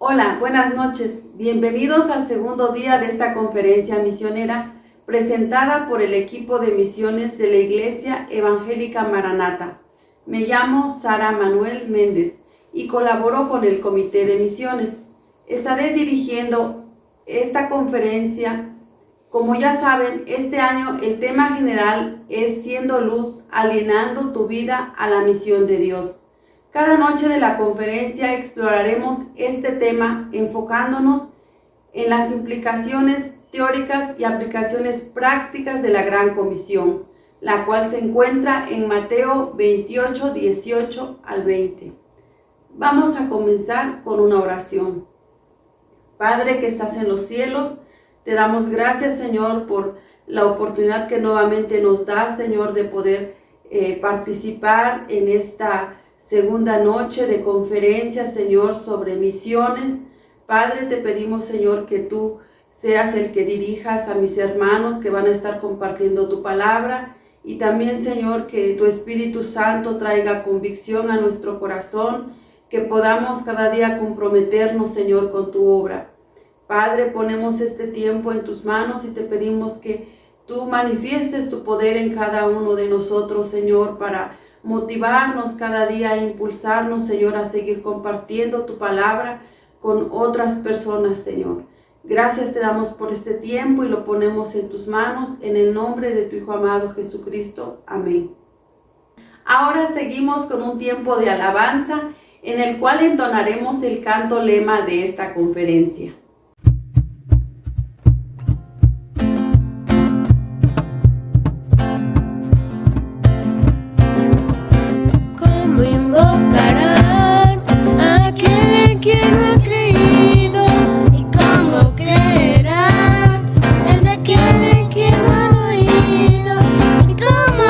Hola, buenas noches. Bienvenidos al segundo día de esta conferencia misionera presentada por el equipo de misiones de la Iglesia Evangélica Maranata. Me llamo Sara Manuel Méndez y colaboro con el Comité de Misiones. Estaré dirigiendo esta conferencia. Como ya saben, este año el tema general es Siendo Luz, alienando tu vida a la misión de Dios. Cada noche de la conferencia exploraremos este tema enfocándonos en las implicaciones teóricas y aplicaciones prácticas de la Gran Comisión, la cual se encuentra en Mateo 28, 18 al 20. Vamos a comenzar con una oración. Padre que estás en los cielos, te damos gracias, Señor, por la oportunidad que nuevamente nos da, Señor, de poder participar en esta segunda noche de conferencia, Señor, sobre misiones. Padre, te pedimos, Señor, que tú seas el que dirijas a mis hermanos que van a estar compartiendo tu palabra. Y también, Señor, que tu Espíritu Santo traiga convicción a nuestro corazón, que podamos cada día comprometernos, Señor, con tu obra. Padre, ponemos este tiempo en tus manos y te pedimos que tú manifiestes tu poder en cada uno de nosotros, Señor, para motivarnos cada día, impulsarnos, Señor, a seguir compartiendo tu palabra con otras personas, Señor. Gracias te damos por este tiempo y lo ponemos en tus manos, en el nombre de tu Hijo amado Jesucristo. Amén. Ahora seguimos con un tiempo de alabanza en el cual entonaremos el canto lema de esta conferencia. Invocarán a aquel que no ha creído, y cómo creerán el de aquel que no ha oído, y cómo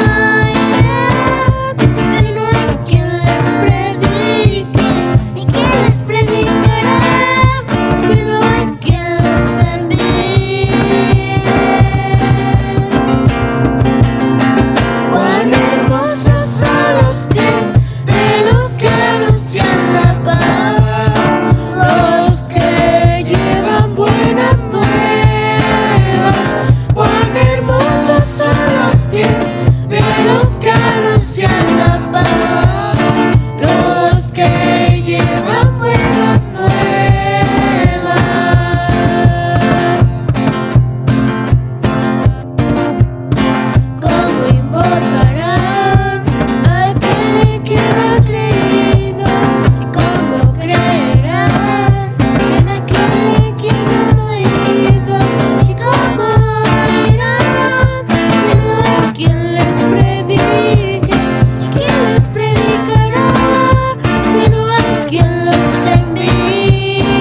oirán si no hay quien les predique, y quién les predicará si no hay quien los envíe. Cuán hermosos son los pies de los que anuncian la paz, los que llevan buenas nuevas. Cuán hermosos son los pies de los que anuncian la paz, los que llevan buenas nuevas. ¿Cómo invocarán a aquel que no ha creído, y cómo creerán en aquel que no ha oído, y cómo oirán si no hay quien les predique, y quién les predicará si no hay quien los envíe?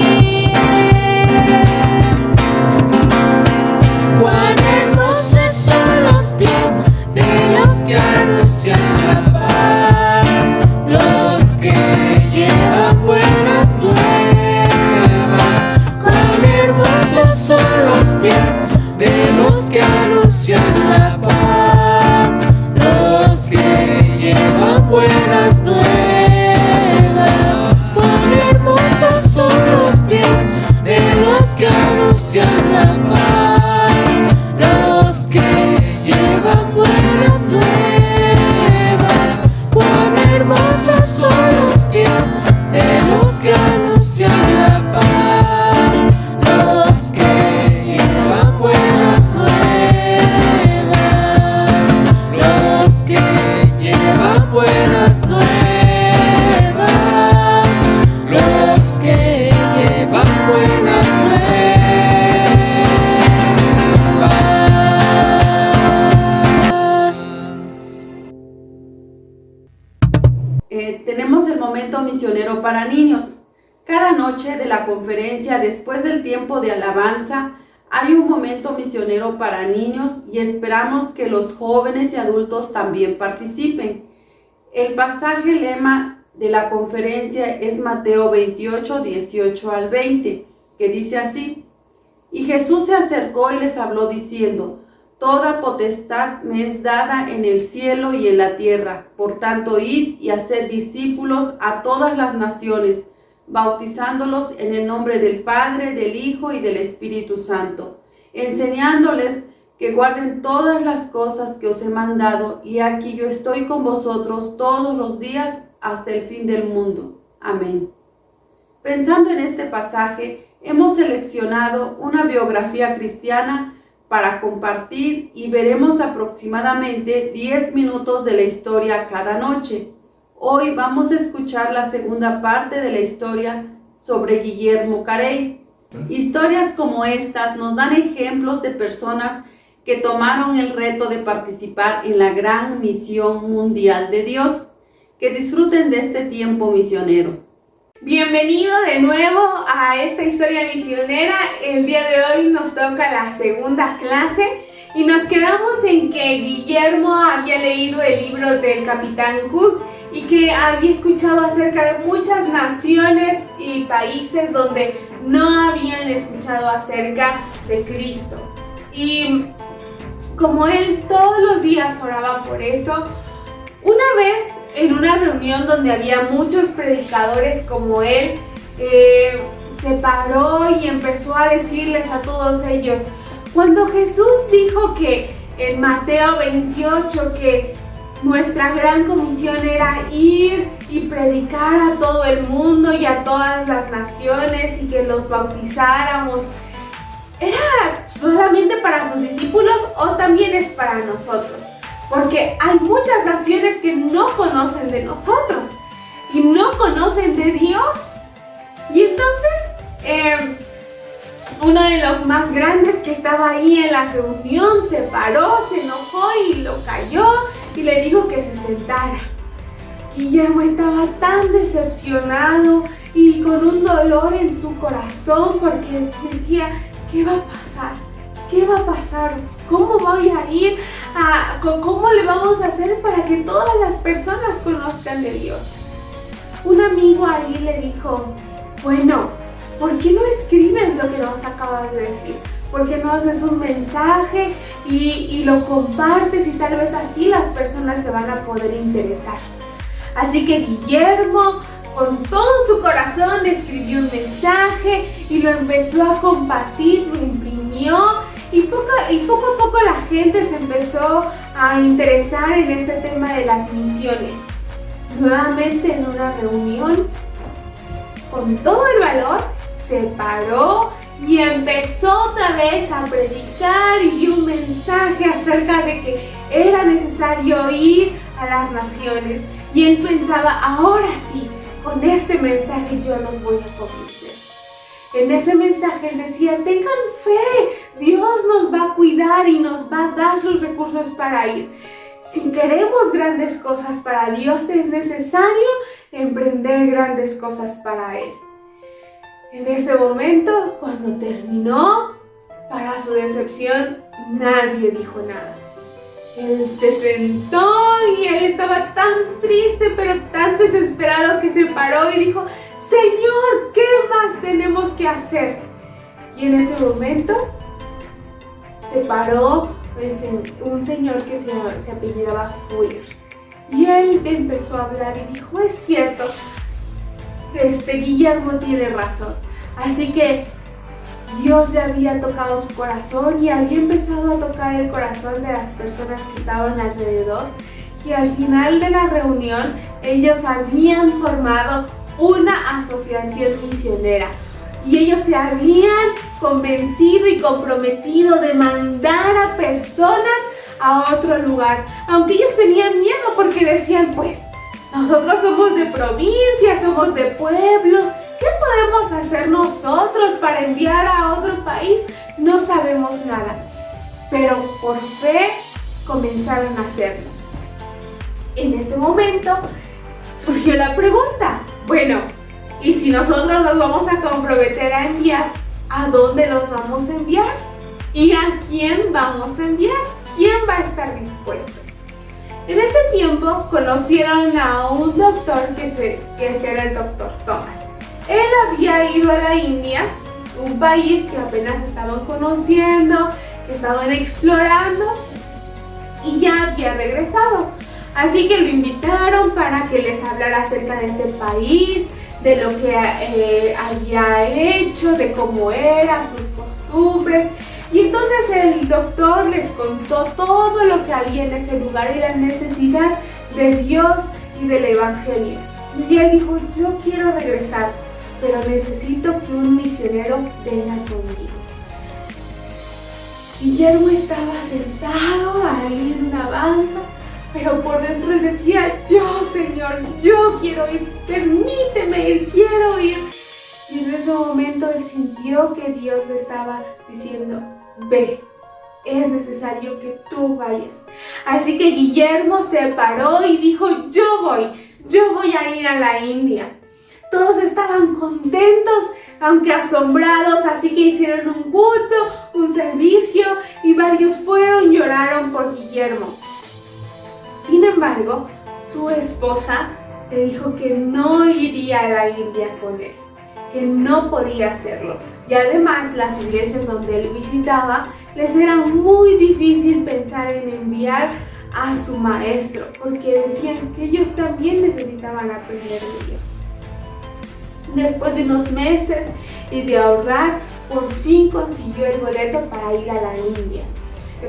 Cuán hermosos son los pies de los que anuncian la paz, los que llevan buenas nuevas. Cuán hermosos son los pies de los que anuncian la paz, los que llevan buenas nuevas. Cuán hermosos son los pies de los que anuncian la paz, los que llevan buenas nuevas. Cuán hermosos son los pies de los que anuncian la paz, los que llevan buenas nuevas, los que llevan buenas nuevas, los que llevan buenas nuevas. Tenemos el momento misionero para niños. Cada noche de la conferencia, después del tiempo de alabanza, hay un momento misionero para niños y esperamos que los jóvenes y adultos también participen. El pasaje lema de la conferencia es Mateo 28, 18 al 20, que dice así: Y Jesús se acercó y les habló diciendo: Toda potestad me es dada en el cielo y en la tierra. Por tanto, id y haced discípulos a todas las naciones, bautizándolos en el nombre del Padre, del Hijo y del Espíritu Santo, enseñándoles que guarden todas las cosas que os he mandado, y aquí yo estoy con vosotros todos los días hasta el fin del mundo. Amén. Pensando en este pasaje, hemos seleccionado una biografía cristiana para compartir y veremos aproximadamente 10 minutos de la historia cada noche. Hoy vamos a escuchar la segunda parte de la historia sobre Guillermo Carey. Historias como estas nos dan ejemplos de personas que tomaron el reto de participar en la gran misión mundial de Dios. Que disfruten de este tiempo misionero. Bienvenido de nuevo a esta historia misionera. El día de hoy nos toca la segunda clase y nos quedamos en que Guillermo había leído el libro del Capitán Cook y que había escuchado acerca de muchas naciones y países donde no habían escuchado acerca de Cristo. Y como él todos los días oraba por eso, una vez en una reunión donde había muchos predicadores como él, se paró y empezó a decirles a todos ellos: cuando Jesús dijo que en Mateo 28 que nuestra gran comisión era ir y predicar a todo el mundo y a todas las naciones y que los bautizáramos, ¿era solamente para sus discípulos o también es para nosotros? Porque hay muchas naciones que no conocen de nosotros y no conocen de Dios. Y entonces uno de los más grandes que estaba ahí en la reunión se paró, se enojó y lo calló y le dijo que se sentara. Guillermo estaba tan decepcionado y con un dolor en su corazón porque decía: ¿qué va a pasar? ¿Qué va a pasar? ¿Cómo voy a ir? ¿Cómo le vamos a hacer para que todas las personas conozcan de Dios? Un amigo ahí le dijo: bueno, ¿por qué no escribes lo que nos acabas de decir? ¿Por qué no haces un mensaje y lo compartes y tal vez así las personas se van a poder interesar? Así que Guillermo, con todo su corazón, escribió un mensaje y lo empezó a compartir, lo imprimió y poco a poco la gente se empezó a interesar en este tema de las misiones. Nuevamente en una reunión, con todo el valor, se paró y empezó otra vez a predicar y dio un mensaje acerca de que era necesario ir a las naciones. Y él pensaba: ahora sí, con este mensaje yo los voy a convencer. En ese mensaje él decía: tengan fe, Dios nos va a cuidar y nos va a dar los recursos para ir. Si queremos grandes cosas para Dios, es necesario emprender grandes cosas para Él. En ese momento, cuando terminó, para su decepción, nadie dijo nada. Él se sentó y él estaba tan triste, pero tan desesperado que se paró y dijo: Señor, ¿qué más tenemos que hacer? Y en ese momento se paró un señor que se apellidaba Fuller. Y él empezó a hablar y dijo: es cierto, Guillermo tiene razón. Así que Dios ya había tocado su corazón y había empezado a tocar el corazón de las personas que estaban alrededor. Y al final de la reunión, ellos habían formado una asociación misionera. Y ellos se habían convencido y comprometido de mandar a personas a otro lugar. Aunque ellos tenían miedo porque decían: pues, nosotros somos de provincia, somos de pueblos. ¿Qué podemos hacer nosotros para enviar a otro país? No sabemos nada. Pero por fe comenzaron a hacerlo. En ese momento surgió la pregunta: bueno, ¿y si nosotros nos vamos a comprometer a enviar, a dónde los vamos a enviar? ¿Y a quién vamos a enviar? ¿Quién va a estar dispuesto? En ese tiempo conocieron a un doctor que era el doctor Thomas. Él había ido a la India, un país que apenas estaban conociendo, que estaban explorando, y ya había regresado. Así que lo invitaron para que les hablara acerca de ese país, de lo que había hecho, de cómo eran sus costumbres. Y entonces el doctor les contó todo lo que había en ese lugar y la necesidad de Dios y del Evangelio. Y él dijo, yo quiero regresar, pero necesito que un misionero venga conmigo. Guillermo estaba sentado ahí en una banca, pero por dentro él decía, yo, Señor, yo quiero ir, permíteme ir, quiero ir. Y en ese momento él sintió que Dios le estaba diciendo, ve, es necesario que tú vayas. Así que Guillermo se paró y dijo, yo voy a ir a la India. Todos estaban contentos, aunque asombrados, así que hicieron un culto, un servicio y varios fueron y lloraron por Guillermo. Sin embargo, su esposa le dijo que no iría a la India con él, que no podía hacerlo. Y además las iglesias donde él visitaba les era muy difícil pensar en enviar a su maestro, porque decían que ellos también necesitaban aprender de Dios. Después de unos meses y de ahorrar, por fin consiguió el boleto para ir a la India,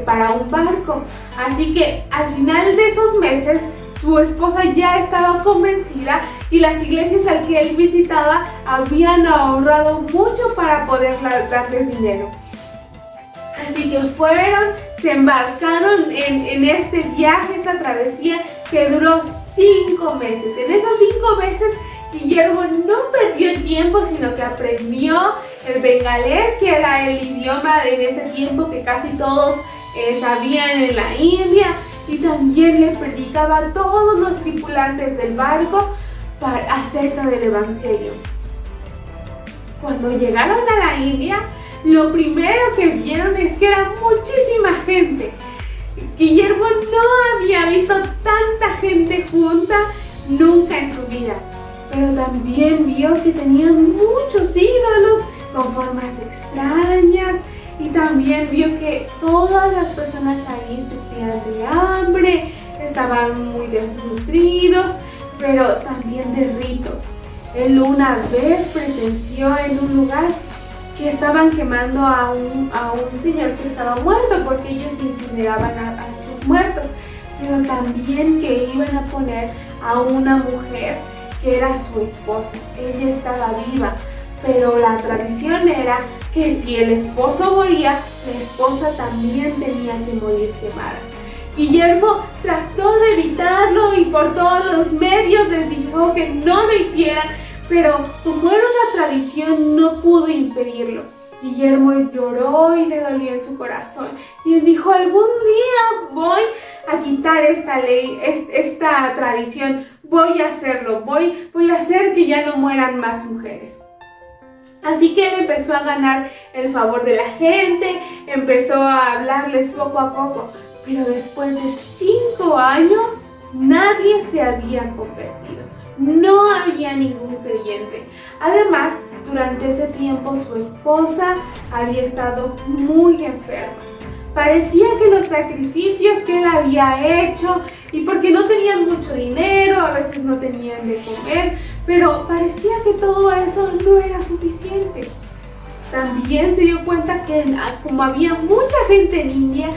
para un barco. Así que al final de esos meses, su esposa ya estaba convencida y las iglesias al que él visitaba habían ahorrado mucho para poder darles dinero. Así que se embarcaron en este viaje, esta travesía que duró 5 meses. En esos 5 meses, Guillermo no perdió el tiempo, sino que aprendió el bengalés, que era el idioma en ese tiempo que casi todos sabían en la India, y también le predicaba a todos los tripulantes del barco acerca del Evangelio. Cuando llegaron a la India, lo primero que vieron es que era muchísima gente. Guillermo no había visto tanta gente junta nunca en su vida, pero también vio que tenían muchos ídolos con formas extrañas, y también vio que todas las personas ahí sufrían de hambre, estaban muy desnutridos, pero también de ritos. Él una vez presenció en un lugar que estaban quemando a un señor que estaba muerto, porque ellos incineraban a sus muertos, pero también que iban a poner a una mujer que era su esposa. Ella estaba viva, pero la tradición era que si el esposo moría, la esposa también tenía que morir quemada. Guillermo trató de evitarlo y por todos los medios les dijo que no lo hicieran, pero como era una tradición no pudo impedirlo. Guillermo lloró y le dolió en su corazón, y él dijo, algún día voy a quitar esta ley, esta tradición, voy a hacerlo, voy a hacer que ya no mueran más mujeres. Así que él empezó a ganar el favor de la gente, empezó a hablarles poco a poco, pero después de 5 años nadie se había convertido, no había ningún creyente. Además, durante ese tiempo su esposa había estado muy enferma. Parecía que los sacrificios que él había hecho, y porque no tenían mucho dinero, a veces no tenían de comer, pero parecía que todo eso no era suficiente. También se dio cuenta que como había mucha gente en India,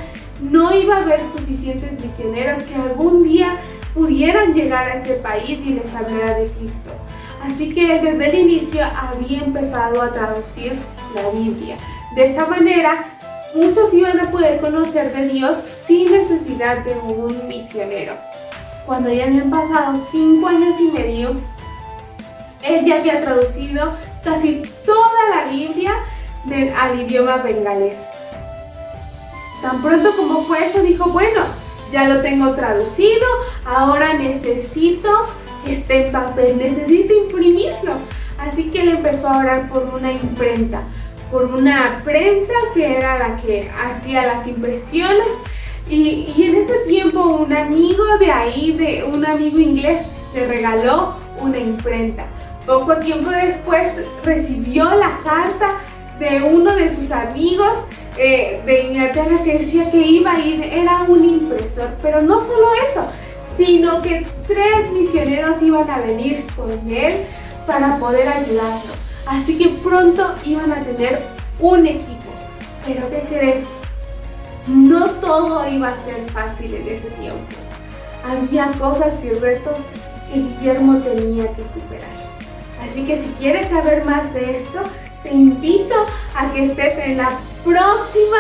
no iba a haber suficientes misioneros que algún día pudieran llegar a ese país y les hablara de Cristo. Así que desde el inicio había empezado a traducir la Biblia. De esta manera, muchos iban a poder conocer de Dios sin necesidad de un misionero. Cuando ya habían pasado 5 años y medio, él ya había traducido casi toda la Biblia al idioma bengalés. Tan pronto como fue eso, dijo, bueno, ya lo tengo traducido, ahora necesito este papel, necesito imprimirlo. Así que él empezó a orar por una imprenta, por una prensa que era la que hacía las impresiones, y en ese tiempo un amigo de ahí, un amigo inglés, le regaló una imprenta. Poco tiempo después recibió la carta de uno de sus amigos de Inglaterra que decía que iba a ir, era un impresor, pero no solo eso, sino que 3 misioneros iban a venir con él para poder ayudarlo. Así que pronto iban a tener un equipo. Pero ¿qué crees? No todo iba a ser fácil en ese tiempo. Había cosas y retos que Guillermo tenía que superar. Así que si quieres saber más de esto, te invito a que estés en la próxima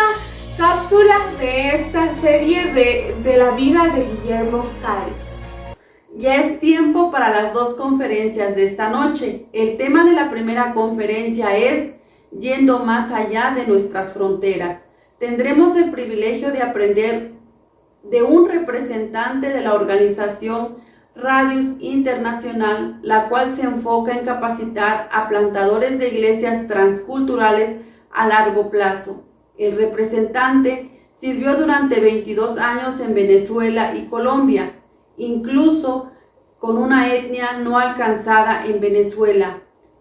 cápsula de esta serie de la vida de Guillermo Cari. Ya es tiempo para las dos conferencias de esta noche. El tema de la primera conferencia es Yendo más allá de nuestras fronteras. Tendremos el privilegio de aprender de un representante de la organización Radius Internacional, la cual se enfoca en capacitar a plantadores de iglesias transculturales a largo plazo. El representante sirvió durante 22 años en Venezuela y Colombia, incluso con una etnia no alcanzada en Venezuela,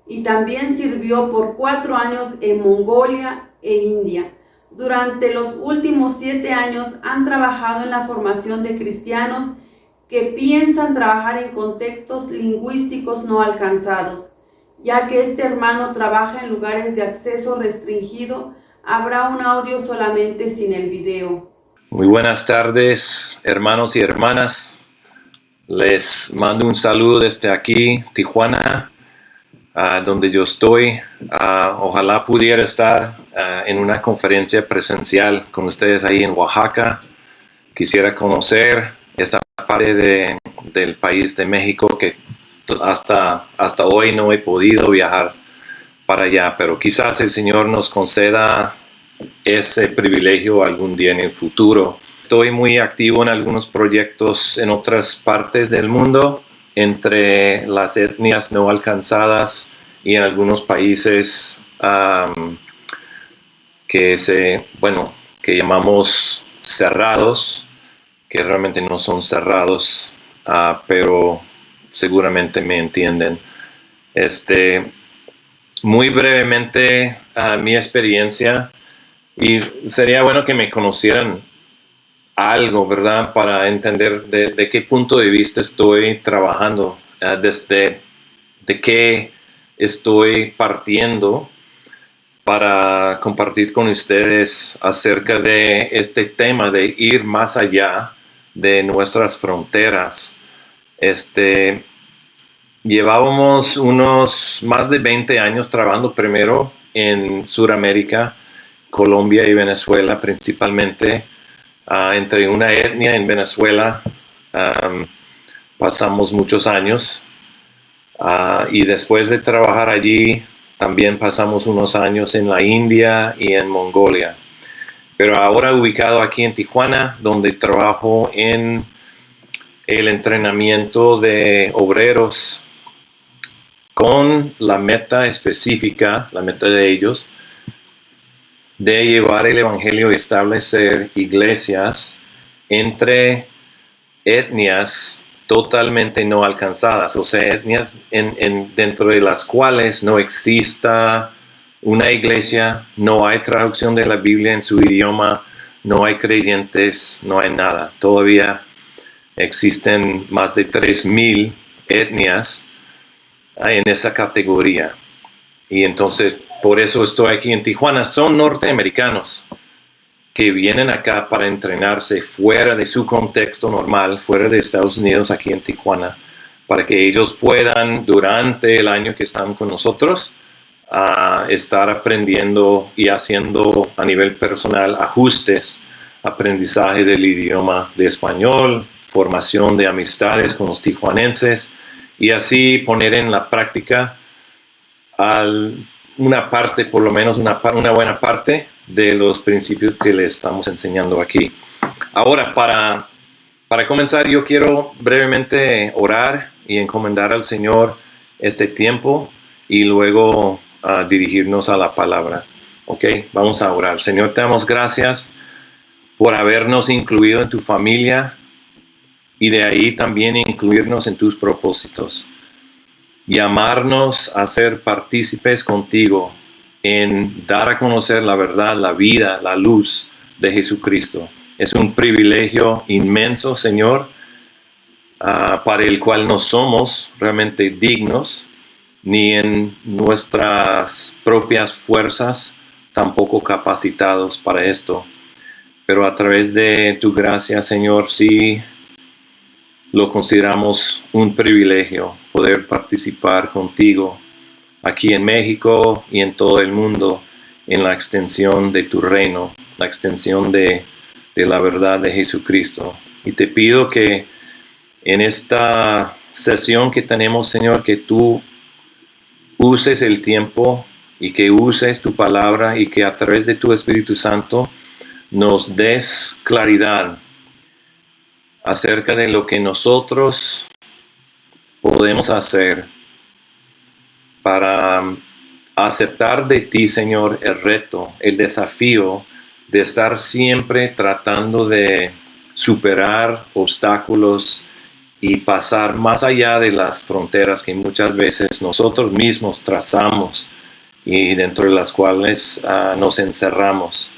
y también sirvió por 4 años en Mongolia e India. Durante los últimos 7 años han trabajado en la formación de cristianos que piensan trabajar en contextos lingüísticos no alcanzados. Ya que este hermano trabaja en lugares de acceso restringido, habrá un audio solamente sin el video. Muy buenas tardes, hermanos y hermanas. Les mando un saludo desde aquí, Tijuana, donde yo estoy. Ojalá pudiera estar en una conferencia presencial con ustedes ahí en Oaxaca. Quisiera conocer esta parte del país de México que hasta hoy no he podido viajar para allá, pero quizás el Señor nos conceda ese privilegio algún día en el futuro. Estoy muy activo en algunos proyectos en otras partes del mundo, entre las etnias no alcanzadas y en algunos países que llamamos cerrados, que realmente no son cerrados, pero seguramente me entienden. Muy brevemente mi experiencia, y sería bueno que me conocieran algo, ¿verdad? Para entender de qué punto de vista estoy trabajando, desde de qué estoy partiendo para compartir con ustedes acerca de este tema de ir más allá de nuestras fronteras. Llevábamos unos más de 20 años trabajando primero en Sudamérica, Colombia y Venezuela principalmente. Entre una etnia en Venezuela pasamos muchos años y después de trabajar allí también pasamos unos años en la India y en Mongolia. Pero ahora ubicado aquí en Tijuana, donde trabajo en el entrenamiento de obreros con la meta específica, la meta de ellos, de llevar el evangelio y establecer iglesias entre etnias totalmente no alcanzadas, o sea, etnias dentro de las cuales no exista una iglesia, no hay traducción de la Biblia en su idioma, no hay creyentes, no hay nada. Todavía existen más de 3,000 etnias en esa categoría. Y entonces, por eso estoy aquí en Tijuana. Son norteamericanos que vienen acá para entrenarse fuera de su contexto normal, fuera de Estados Unidos, aquí en Tijuana, para que ellos puedan, durante el año que están con nosotros, estar aprendiendo y haciendo a nivel personal ajustes, aprendizaje del idioma de español, formación de amistades con los tijuanenses y así poner en la práctica una parte, por lo menos una buena parte de los principios que les estamos enseñando aquí. Ahora, para comenzar, yo quiero brevemente orar y encomendar al Señor este tiempo y luego dirigirnos a la palabra. Ok, vamos a orar. Señor, te damos gracias por habernos incluido en tu familia y de ahí también incluirnos en tus propósitos. Llamarnos a ser partícipes contigo en dar a conocer la verdad, la vida, la luz de Jesucristo. Es un privilegio inmenso, Señor, para el cual no somos realmente dignos, ni en nuestras propias fuerzas, tampoco capacitados para esto. Pero a través de tu gracia, Señor, sí lo consideramos un privilegio poder participar contigo aquí en México y en todo el mundo en la extensión de tu reino, la extensión de la verdad de Jesucristo. Y te pido que en esta sesión que tenemos, Señor, que tú uses el tiempo y que uses tu palabra y que a través de tu Espíritu Santo nos des claridad acerca de lo que nosotros podemos hacer para aceptar de ti, Señor, el reto, el desafío de estar siempre tratando de superar obstáculos y pasar más allá de las fronteras que muchas veces nosotros mismos trazamos y dentro de las cuales nos encerramos.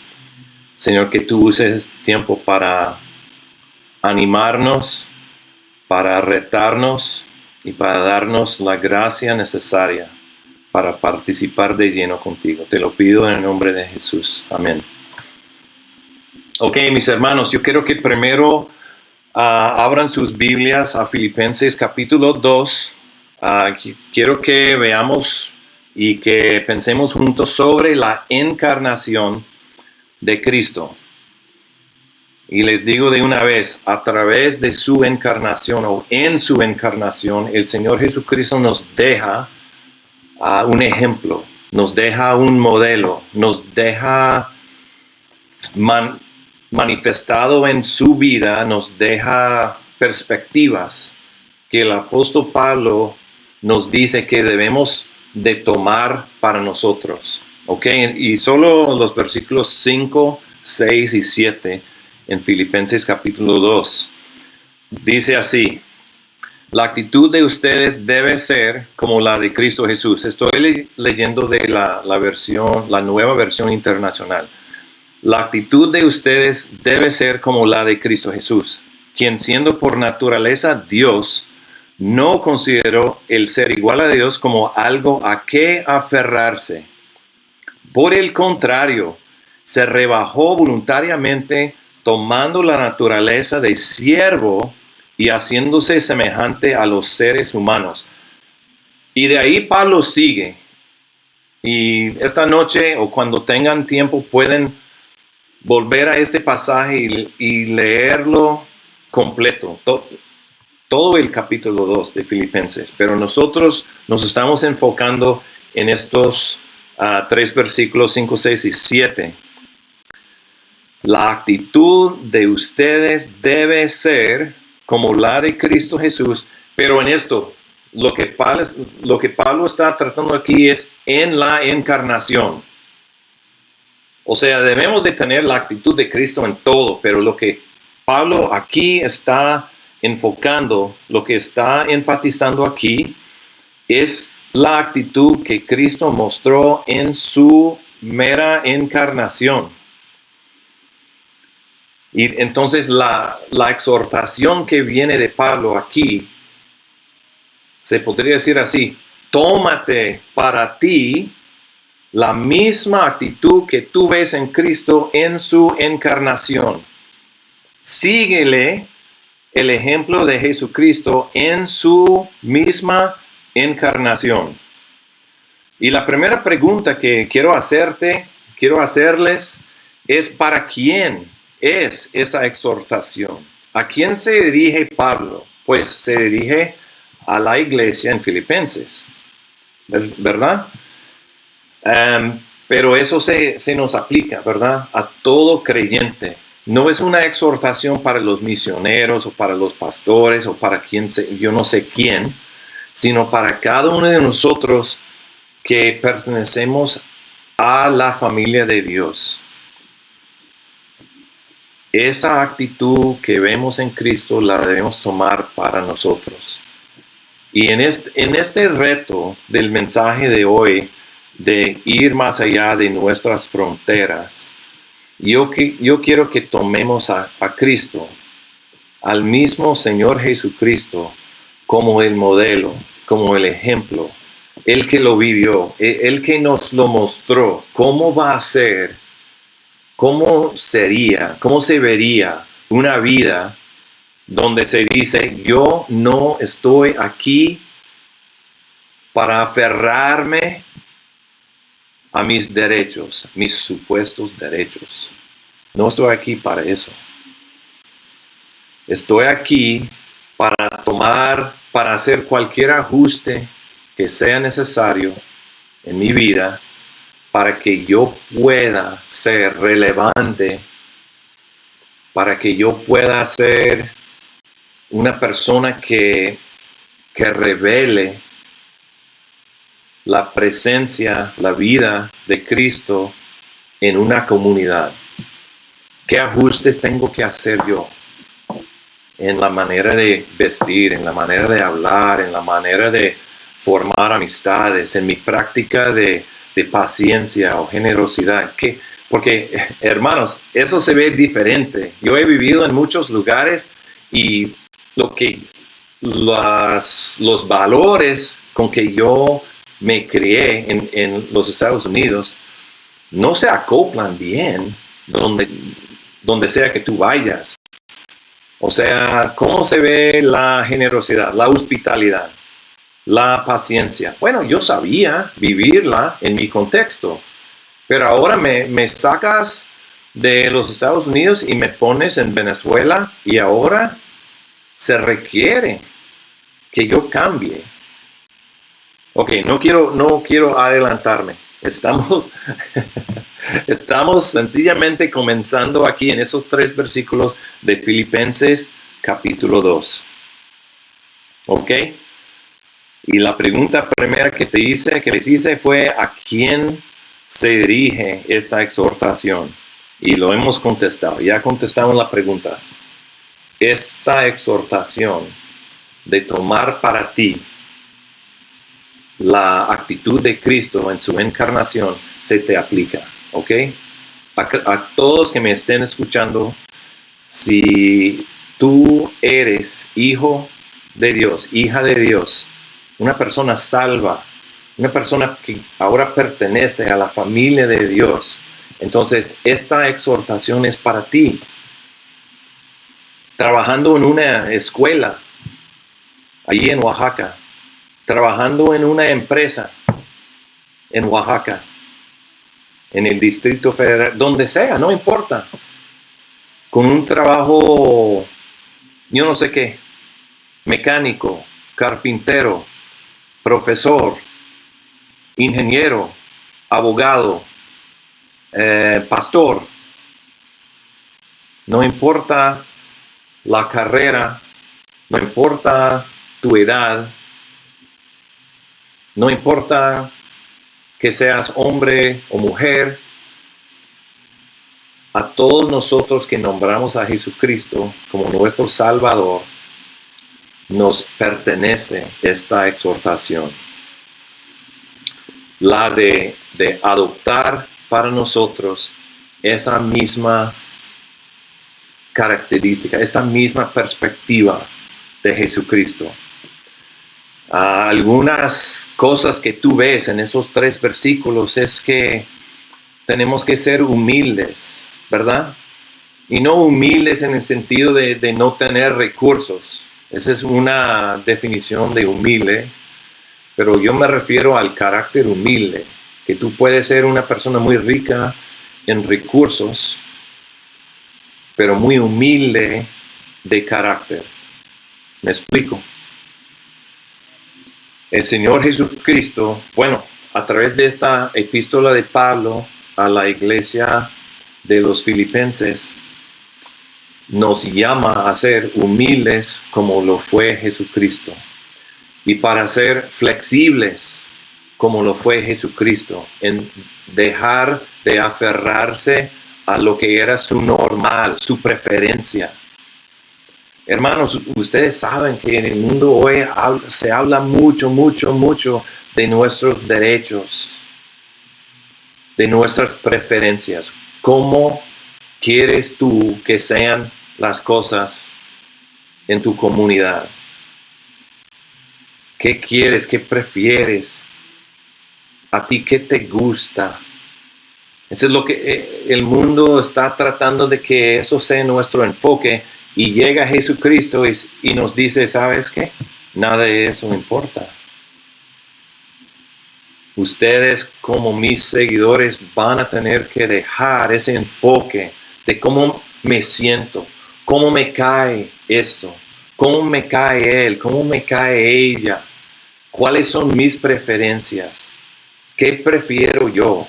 Señor, que tú uses este tiempo para animarnos, para retarnos y para darnos la gracia necesaria para participar de lleno contigo. Te lo pido en el nombre de Jesús. Amén. Ok, mis hermanos, yo quiero que primero abran sus Biblias a Filipenses capítulo 2. Quiero que veamos y que pensemos juntos sobre la encarnación de Cristo. Y les digo de una vez, a través de su encarnación o en su encarnación, el Señor Jesucristo nos deja un ejemplo, nos deja un modelo, nos deja manifestado en su vida, nos deja perspectivas que el apóstol Pablo nos dice que debemos de tomar para nosotros. ¿Ok? Y solo los versículos 5, 6 y 7 en Filipenses capítulo 2. Dice así: la actitud de ustedes debe ser como la de Cristo Jesús. Estoy leyendo de la nueva versión internacional. La actitud de ustedes debe ser como la de Cristo Jesús, quien siendo por naturaleza Dios, no consideró el ser igual a Dios como algo a qué aferrarse. Por el contrario, se rebajó voluntariamente, tomando la naturaleza de siervo y haciéndose semejante a los seres humanos. Y de ahí Pablo sigue. Y esta noche o cuando tengan tiempo pueden volver a este pasaje y leerlo completo. Todo el capítulo 2 de Filipenses. Pero nosotros nos estamos enfocando en estos 3 versículos 5, 6 y 7. La actitud de ustedes debe ser como la de Cristo Jesús, pero en esto, lo que Pablo está tratando aquí es en la encarnación. O sea, debemos de tener la actitud de Cristo en todo, pero lo que Pablo aquí está enfocando, lo que está enfatizando aquí, es la actitud que Cristo mostró en su mera encarnación. Y entonces la exhortación que viene de Pablo aquí, se podría decir así: tómate para ti la misma actitud que tú ves en Cristo en su encarnación. Síguele el ejemplo de Jesucristo en su misma encarnación. Y la primera pregunta que quiero hacerles es: ¿para quién es esa exhortación? ¿A quién se dirige Pablo? Pues se dirige a la iglesia en Filipenses, ¿verdad? Pero eso se nos aplica, ¿verdad? A todo creyente. No es una exhortación para los misioneros o para los pastores o para yo no sé quién, sino para cada uno de nosotros que pertenecemos a la familia de Dios. Esa actitud que vemos en Cristo la debemos tomar para nosotros. Y en este reto del mensaje de hoy, de ir más allá de nuestras fronteras, yo quiero que tomemos a Cristo, al mismo Señor Jesucristo, como el modelo, como el ejemplo Él que lo vivió, Él que nos lo mostró, cómo va a ser, cómo sería, cómo se vería una vida donde se dice, yo no estoy aquí para aferrarme a mis derechos, mis supuestos derechos. No estoy aquí para eso. Estoy aquí para hacer cualquier ajuste que sea necesario en mi vida para que yo pueda ser relevante, para que yo pueda ser una persona que revele la presencia, la vida de Cristo en una comunidad. ¿Qué ajustes tengo que hacer yo? En la manera de vestir, en la manera de hablar, en la manera de formar amistades, en mi práctica de paciencia o generosidad. Porque, hermanos, eso se ve diferente. Yo he vivido en muchos lugares y los valores con que yo me crié en los Estados Unidos no se acoplan bien donde sea que tú vayas. O sea, ¿cómo se ve la generosidad, la hospitalidad, la paciencia? Bueno, yo sabía vivirla en mi contexto, pero ahora me sacas de los Estados Unidos y me pones en Venezuela y ahora se requiere que yo cambie. Ok, no quiero adelantarme. Estamos sencillamente comenzando aquí en esos 3 versículos de Filipenses capítulo 2. ¿Ok? Y la pregunta primera que les hice fue ¿a quién se dirige esta exhortación? Y lo hemos contestado. Ya contestamos la pregunta. Esta exhortación de tomar para ti la actitud de Cristo en su encarnación se te aplica, ¿ok? A todos que me estén escuchando, si tú eres hijo de Dios, hija de Dios, una persona salva, una persona que ahora pertenece a la familia de Dios, entonces esta exhortación es para ti. Trabajando en una escuela, allí en Oaxaca, trabajando en una empresa en Oaxaca, en el Distrito Federal, donde sea, no importa, con un trabajo, yo no sé qué, mecánico, carpintero, profesor, ingeniero, abogado, pastor, no importa la carrera, no importa tu edad, no importa que seas hombre o mujer, a todos nosotros que nombramos a Jesucristo como nuestro Salvador, nos pertenece esta exhortación. La de adoptar para nosotros esa misma característica, esta misma perspectiva de Jesucristo. Algunas cosas que tú ves en esos 3 versículos es que tenemos que ser humildes, ¿verdad? Y no humildes en el sentido de no tener recursos. Esa es una definición de humilde, pero yo me refiero al carácter humilde, que tú puedes ser una persona muy rica en recursos, pero muy humilde de carácter. ¿Me explico? El Señor Jesucristo, bueno, a través de esta epístola de Pablo a la iglesia de los Filipenses, nos llama a ser humildes como lo fue Jesucristo y para ser flexibles como lo fue Jesucristo, en dejar de aferrarse a lo que era su normal, su preferencia. Hermanos, ustedes saben que en el mundo hoy se habla mucho de nuestros derechos, de nuestras preferencias. ¿Cómo quieres tú que sean las cosas en tu comunidad? ¿Qué quieres? ¿Qué prefieres ¿A ti qué te gusta? Eso es lo que el mundo está tratando de que eso sea nuestro enfoque. Y llega Jesucristo y nos dice, ¿sabes qué? Nada de eso importa. Ustedes como mis seguidores van a tener que dejar ese enfoque de cómo me siento, cómo me cae esto, cómo me cae él, cómo me cae ella, cuáles son mis preferencias, qué prefiero yo,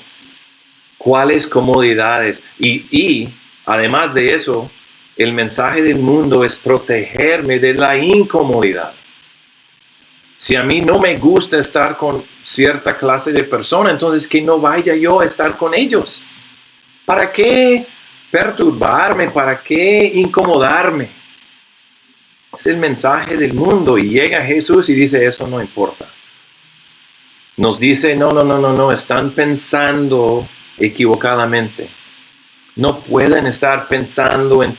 cuáles comodidades. Y además de eso, el mensaje del mundo es protegerme de la incomodidad. Si a mí no me gusta estar con cierta clase de persona, entonces que no vaya yo a estar con ellos. ¿Para qué perturbarme? ¿Para qué incomodarme? Es el mensaje del mundo y llega Jesús y dice, eso no importa. Nos dice, no, están pensando equivocadamente. No pueden estar pensando en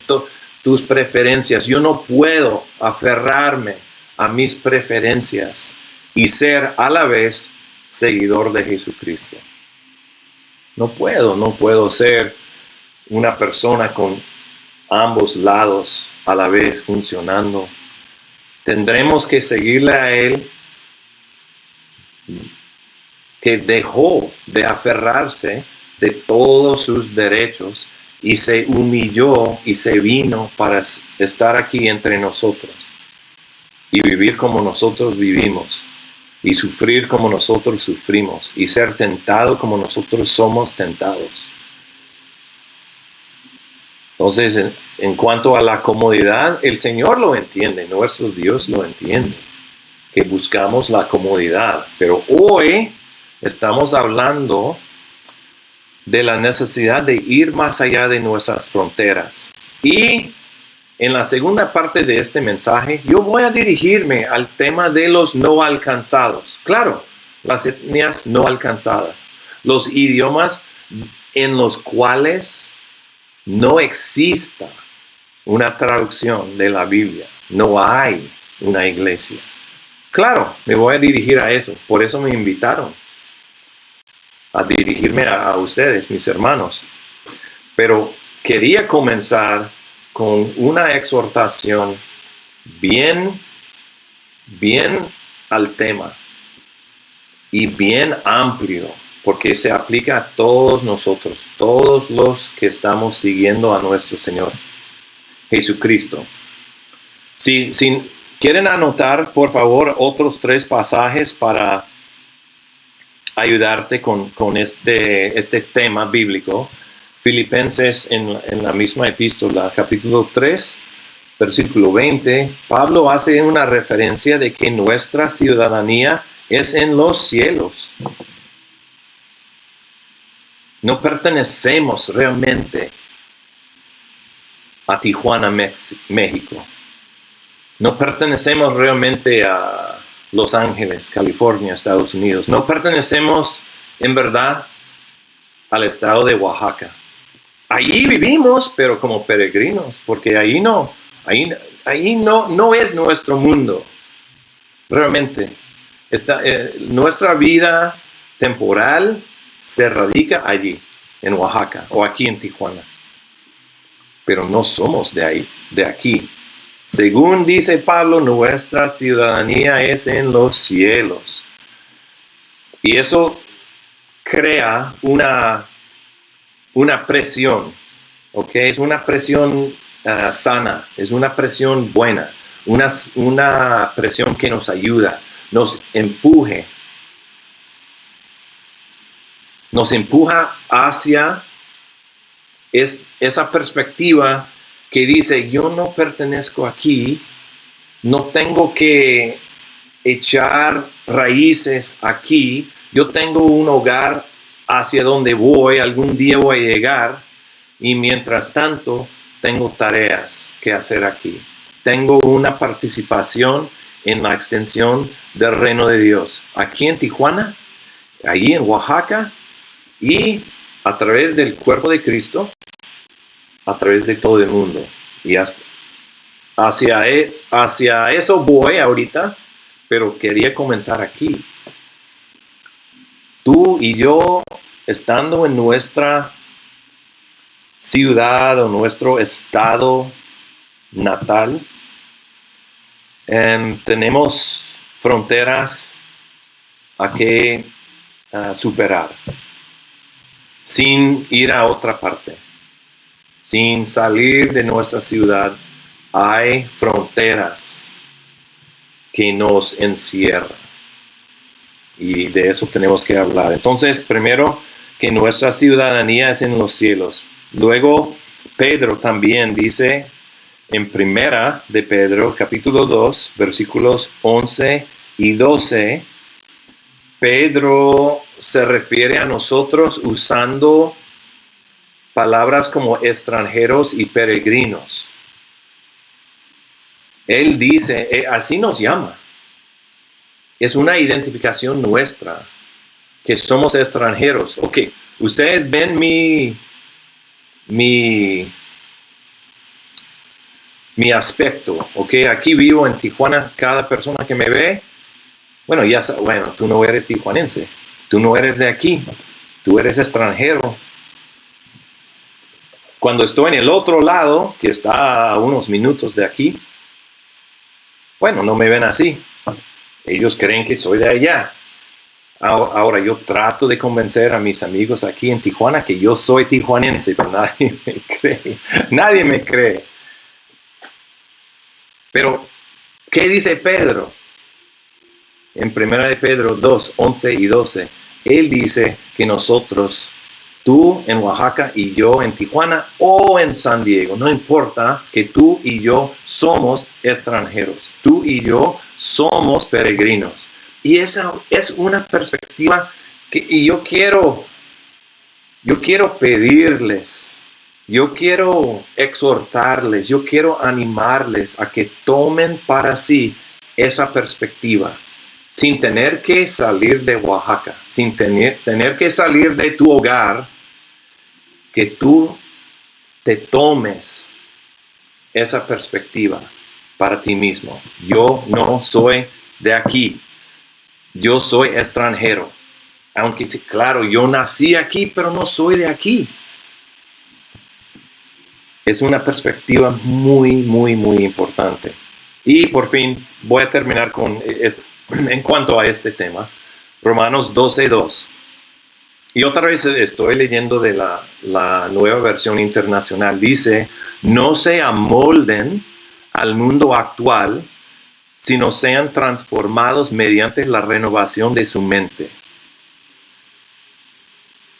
tus preferencias. Yo no puedo aferrarme a mis preferencias y ser a la vez seguidor de Jesucristo. No puedo ser una persona con ambos lados a la vez funcionando. Tendremos que seguirle a Él, que dejó de aferrarse de todos sus derechos y se humilló y se vino para estar aquí entre nosotros y vivir como nosotros vivimos y sufrir como nosotros sufrimos y ser tentado como nosotros somos tentados. Entonces, en cuanto a la comodidad, el Señor lo entiende, nuestro Dios lo entiende, que buscamos la comodidad. Pero hoy estamos hablando de la necesidad de ir más allá de nuestras fronteras. Y en la segunda parte de este mensaje, yo voy a dirigirme al tema de los no alcanzados. Claro, las etnias no alcanzadas, los idiomas en los cuales no exista una traducción de la Biblia. No hay una iglesia. Claro, me voy a dirigir a eso. Por eso me invitaron a dirigirme a ustedes, mis hermanos. Pero quería comenzar con una exhortación bien al tema y bien amplio, porque se aplica a todos nosotros, todos los que estamos siguiendo a nuestro Señor Jesucristo. Si quieren anotar, por favor, otros 3 pasajes para ayudarte con este tema bíblico. Filipenses en la misma epístola, capítulo 3, versículo 20, Pablo hace una referencia de que nuestra ciudadanía es en los cielos. No pertenecemos realmente a Tijuana, México. No pertenecemos realmente a Los Ángeles, California, Estados Unidos. No pertenecemos en verdad al estado de Oaxaca. Allí vivimos, pero como peregrinos, porque ahí no es nuestro mundo. Realmente, nuestra vida temporal se radica allí, en Oaxaca, o aquí en Tijuana. Pero no somos de ahí, de aquí. Según dice Pablo, nuestra ciudadanía es en los cielos. Y eso crea una presión, ¿ok? Es una presión sana, es una presión buena, una presión que nos ayuda, nos empuja hacia esa perspectiva que dice, yo no pertenezco aquí, no tengo que echar raíces aquí, yo tengo un hogar hacia donde voy, algún día voy a llegar, y mientras tanto tengo tareas que hacer aquí. Tengo una participación en la extensión del reino de Dios, aquí en Tijuana, allí en Oaxaca, y a través del cuerpo de Cristo, a través de todo el mundo. Y hacia eso voy ahorita, pero quería comenzar aquí. tú y yo, estando en nuestra ciudad o nuestro estado natal, tenemos fronteras a que superar, sin ir a otra parte, sin salir de nuestra ciudad. Hay fronteras que nos encierran y de eso tenemos que hablar. Entonces, primero, que nuestra ciudadanía es en los cielos. Luego, Pedro también dice en Primera de Pedro, capítulo 2, versículos 11 y 12, Pedro se refiere a nosotros usando palabras como extranjeros y peregrinos. Él dice, así nos llama. Es una identificación nuestra, que somos extranjeros. Ok, ustedes ven mi aspecto, ok, aquí vivo en Tijuana, cada persona que me ve, bueno, tú no eres tijuanense, tú no eres de aquí, tú eres extranjero. Cuando estoy en el otro lado, que está a unos minutos de aquí, bueno, no me ven así. Ellos creen que soy de allá. Ahora yo trato de convencer a mis amigos aquí en Tijuana que yo soy tijuanense, pero nadie me cree. Nadie me cree. Pero, ¿qué dice Pedro? En 1 de Pedro 2, 11 y 12, él dice que nosotros, tú en Oaxaca y yo en Tijuana o en San Diego, no importa, que tú y yo somos extranjeros. Tú y yo somos peregrinos. Y esa es una perspectiva que yo quiero pedirles, yo quiero exhortarles, yo quiero animarles a que tomen para sí esa perspectiva, sin tener que salir de Oaxaca, sin tener que salir de tu hogar, que tú te tomes esa perspectiva para ti mismo. Yo no soy de aquí. Yo soy extranjero. Aunque, claro, yo nací aquí, pero no soy de aquí. Es una perspectiva muy, muy, muy importante. Y por fin voy a terminar en cuanto a este tema. Romanos 12:2. Y otra vez estoy leyendo de la nueva versión internacional. Dice, no se amolden al mundo actual, sino sean transformados mediante la renovación de su mente.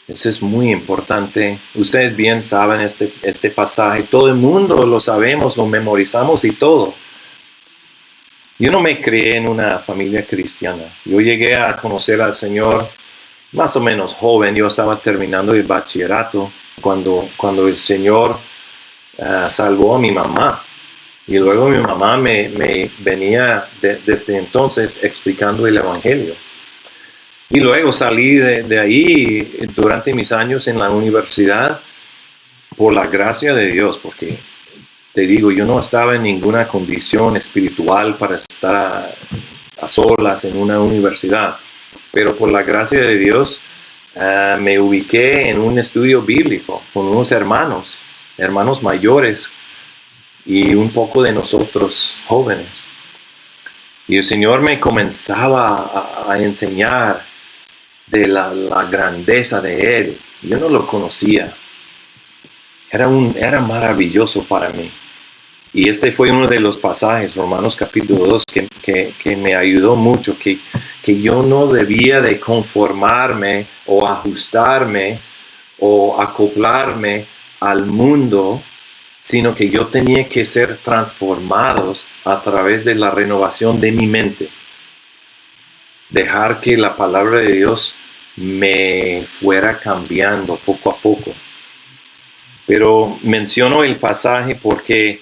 Eso es muy importante. Ustedes bien saben este pasaje. Todo el mundo lo sabemos, lo memorizamos y todo. Yo no me crié en una familia cristiana. Yo llegué a conocer al Señor más o menos joven. Yo estaba terminando el bachillerato cuando el Señor salvó a mi mamá. Y luego mi mamá me venía desde entonces explicando el Evangelio. Y luego salí de ahí durante mis años en la universidad por la gracia de Dios, porque te digo, yo no estaba en ninguna condición espiritual para estar a solas en una universidad. Pero por la gracia de Dios me ubiqué en un estudio bíblico con unos hermanos mayores, y un poco de nosotros jóvenes. Y el Señor me comenzaba a enseñar de la grandeza de Él. Yo no lo conocía. Era maravilloso para mí. Y este fue uno de los pasajes, Romanos capítulo 2, que me ayudó mucho, que yo no debía de conformarme o ajustarme o acoplarme al mundo, sino que yo tenía que ser transformados a través de la renovación de mi mente. Dejar que la palabra de Dios me fuera cambiando poco a poco. Pero menciono el pasaje porque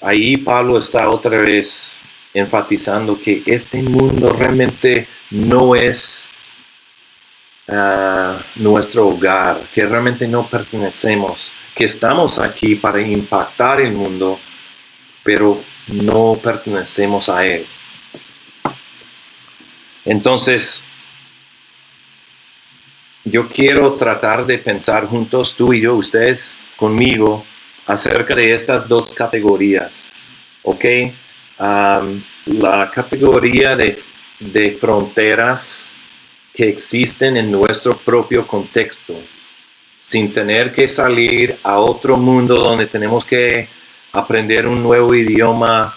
ahí Pablo está otra vez enfatizando que este mundo realmente no es nuestro hogar, que realmente no pertenecemos, que estamos aquí para impactar el mundo, pero no pertenecemos a él. Entonces, yo quiero tratar de pensar juntos, tú y yo, ustedes conmigo, acerca de estas dos categorías, ¿ok? La categoría de fronteras que existen en nuestro propio contexto, sin tener que salir a otro mundo donde tenemos que aprender un nuevo idioma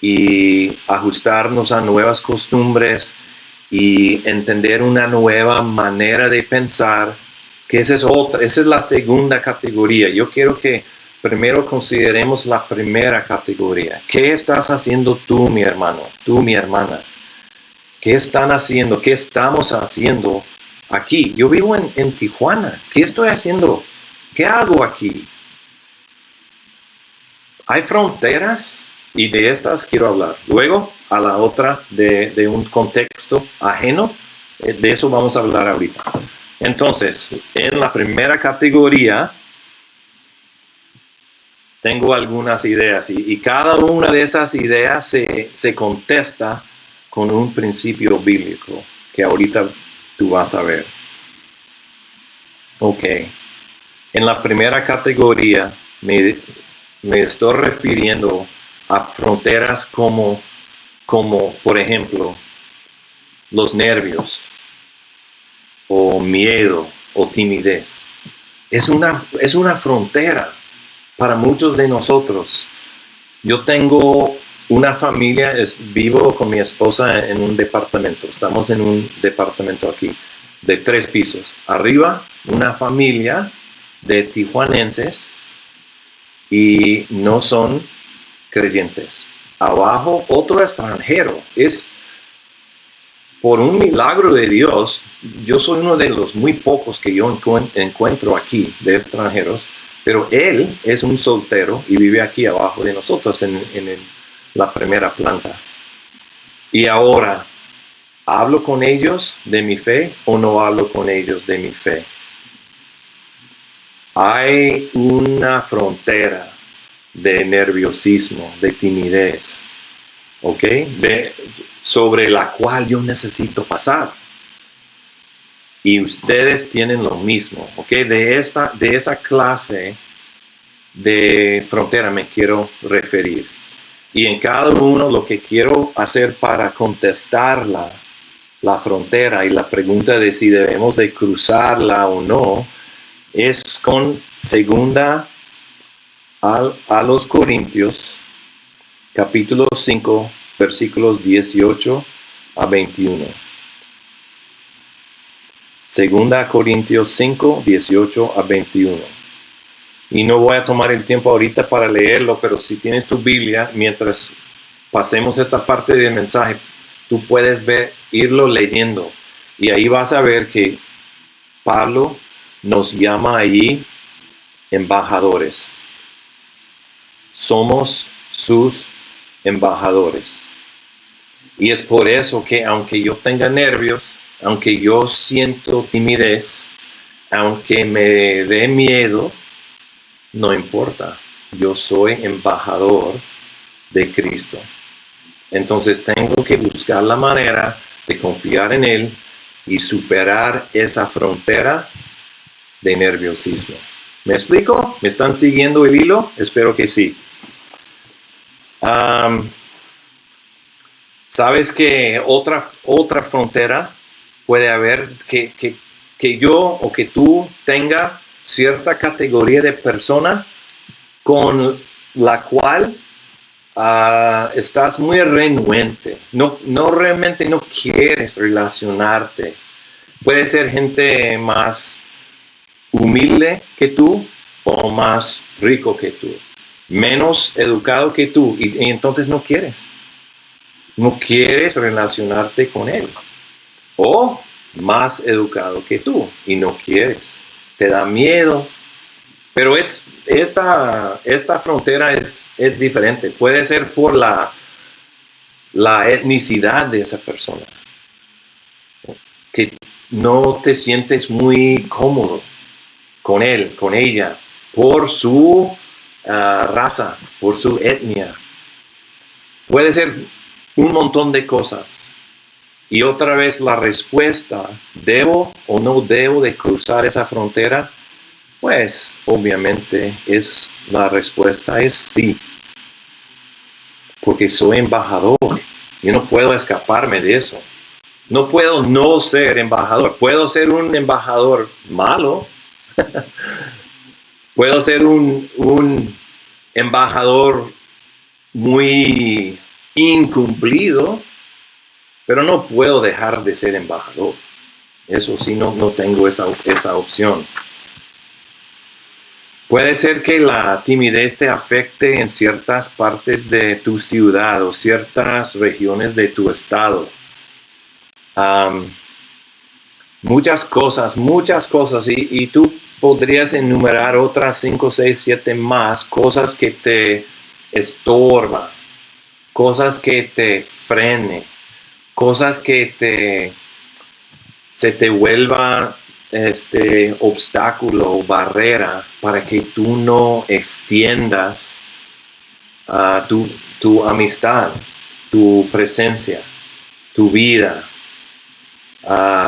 y ajustarnos a nuevas costumbres y entender una nueva manera de pensar, que esa es la segunda categoría. Yo quiero que primero consideremos la primera categoría. ¿Qué estás haciendo tú, mi hermano? Tú, mi hermana. ¿Qué están haciendo? ¿Qué estamos haciendo aquí? Yo vivo en Tijuana. ¿Qué estoy haciendo? ¿Qué hago aquí? ¿Hay fronteras? Y de estas quiero hablar. Luego, a la otra, de un contexto ajeno. De eso vamos a hablar ahorita. Entonces, en la primera categoría, tengo algunas ideas. Y cada una de esas ideas se contesta con un principio bíblico que ahorita tú vas a ver. Ok. En la primera categoría me estoy refiriendo a fronteras como por ejemplo, los nervios, o miedo, o timidez. Es una frontera para muchos de nosotros. Yo tengo una familia, vivo con mi esposa en un departamento. Estamos en un departamento aquí de 3 pisos. Arriba, una familia de tijuanenses y no son creyentes. Abajo, otro extranjero. Es por un milagro de Dios. Yo soy uno de los muy pocos que yo encuentro aquí de extranjeros, pero él es un soltero y vive aquí abajo de nosotros en la primera planta. Y ahora, ¿hablo con ellos de mi fe o no hablo con ellos de mi fe? Hay una frontera de nerviosismo, de timidez, ¿ok? Sobre la cual yo necesito pasar. Y ustedes tienen lo mismo, ¿ok? De esa clase de frontera me quiero referir. Y en cada uno lo que quiero hacer para contestar la frontera y la pregunta de si debemos de cruzarla o no, es con segunda a los Corintios, capítulo 5, versículos 18 a 21. Segunda Corintios 5, 18 a 21. Y no voy a tomar el tiempo ahorita para leerlo, pero si tienes tu Biblia, mientras pasemos esta parte del mensaje, tú puedes irlo leyendo. Y ahí vas a ver que Pablo nos llama allí embajadores. Somos sus embajadores. Y es por eso que aunque yo tenga nervios, aunque yo siento timidez, aunque me dé miedo, no importa. Yo soy embajador de Cristo. Entonces tengo que buscar la manera de confiar en Él y superar esa frontera de nerviosismo. ¿Me explico? ¿Me están siguiendo el hilo? Espero que sí. ¿Sabes que otra frontera puede haber que yo o que tú tenga cierta categoría de persona con la cual estás muy renuente, no realmente no quieres relacionarte? Puede ser gente más humilde que tú o más rico que tú, menos educado que tú, y entonces no quieres relacionarte con él, o más educado que tú y no quieres, te da miedo. Pero esta frontera es diferente. Puede ser por la etnicidad de esa persona, que no te sientes muy cómodo con él, con ella, por su raza, por su etnia. Puede ser un montón de cosas. Y otra vez la respuesta, ¿debo o no debo de cruzar esa frontera? Pues obviamente la respuesta es sí. Porque soy embajador. Yo no puedo escaparme de eso. No puedo no ser embajador. Puedo ser un embajador malo. Puedo ser un embajador muy incumplido, pero no puedo dejar de ser embajador. Eso sí, no tengo esa opción. Puede ser que la timidez te afecte en ciertas partes de tu ciudad o ciertas regiones de tu estado. Muchas cosas, y tú podrías enumerar otras 5, 6, 7 más cosas que te estorban, cosas que te frenen, cosas que se te vuelva obstáculo o barrera para que tú no extiendas tu amistad, tu presencia, tu vida,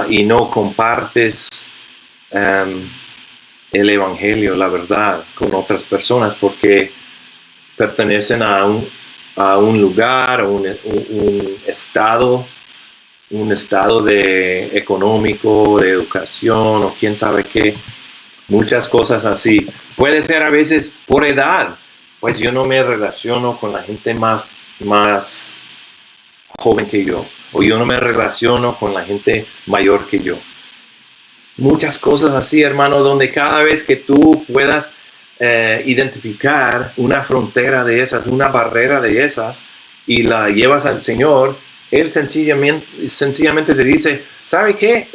y no compartes el evangelio, la verdad, con otras personas porque pertenecen a un lugar, a un estado de económico, de educación o quién sabe qué, muchas cosas así. Puede ser a veces por edad, pues yo no me relaciono con la gente más joven que yo, o yo no me relaciono con la gente mayor que yo. Muchas cosas así, hermano, donde cada vez que tú puedas identificar una frontera de esas, una barrera de esas, y la llevas al Señor, Él sencillamente te dice, ¿sabe qué?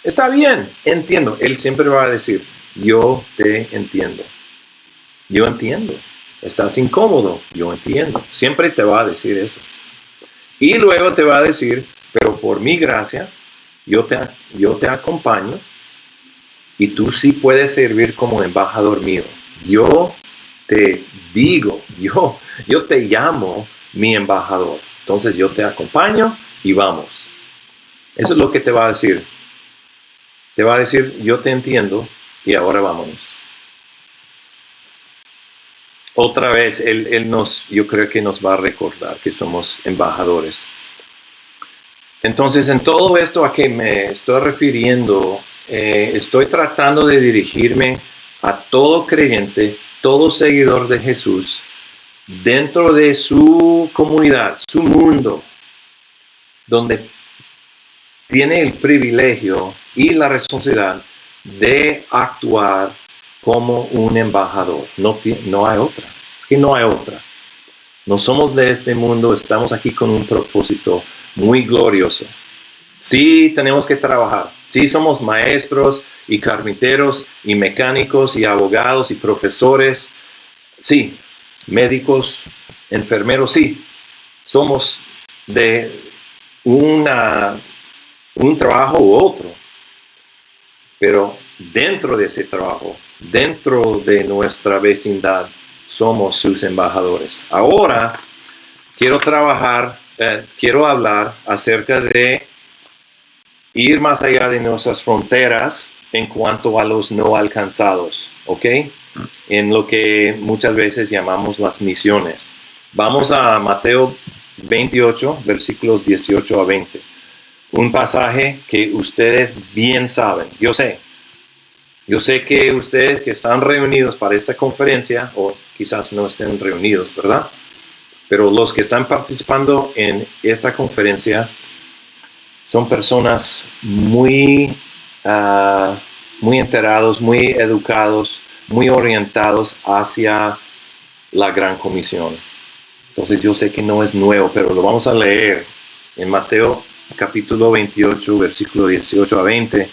Está bien, entiendo. Él siempre va a decir, yo te entiendo. Yo entiendo. Estás incómodo, yo entiendo. Siempre te va a decir eso. Y luego te va a decir, pero por mi gracia, yo te acompaño y tú sí puedes servir como embajador mío. Yo te digo, yo te llamo mi embajador. Entonces yo te acompaño y vamos. Eso es lo que te va a decir. Te va a decir, yo te entiendo y ahora vámonos. Otra vez, yo creo que nos va a recordar que somos embajadores. Entonces, en todo esto a que me estoy refiriendo, estoy tratando de dirigirme a todo creyente, todo seguidor de Jesús, dentro de su comunidad, su mundo, donde tiene el privilegio y la responsabilidad de actuar como un embajador. No hay otra. Que no hay otra. No somos de este mundo, estamos aquí con un propósito muy glorioso. Sí, tenemos que trabajar. Sí, somos maestros y carpinteros y mecánicos y abogados y profesores. Sí, médicos, enfermeros, sí. Somos de un trabajo u otro. Pero dentro de ese trabajo, dentro de nuestra vecindad, somos sus embajadores. Ahora quiero hablar acerca de ir más allá de nuestras fronteras en cuanto a los no alcanzados, ¿ok? En lo que muchas veces llamamos las misiones. Vamos a Mateo 28, versículos 18 a 20. Un pasaje que ustedes bien saben. Yo sé que ustedes que están reunidos para esta conferencia, o quizás no estén reunidos, ¿verdad? Pero los que están participando en esta conferencia son personas muy enterados, muy educados, muy orientados hacia la gran comisión. Entonces yo sé que no es nuevo, pero lo vamos a leer en Mateo capítulo 28, versículo 18 a 20.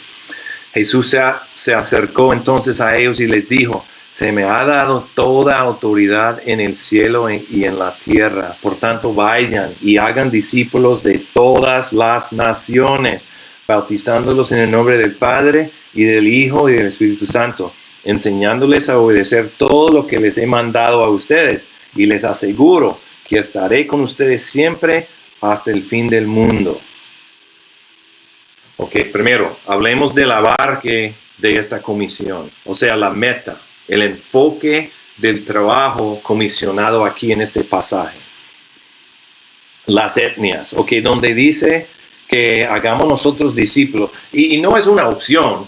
Jesús se acercó entonces a ellos y les dijo, se me ha dado toda autoridad en el cielo y en la tierra. Por tanto, vayan y hagan discípulos de todas las naciones, bautizándolos en el nombre del Padre y del Hijo y del Espíritu Santo, enseñándoles a obedecer todo lo que les he mandado a ustedes. Y les aseguro que estaré con ustedes siempre hasta el fin del mundo. Ok, primero, hablemos del abarque de esta comisión, o sea, la meta, el enfoque del trabajo comisionado aquí en este pasaje. Las etnias, ok, donde dice que hagamos nosotros discípulos, y no es una opción.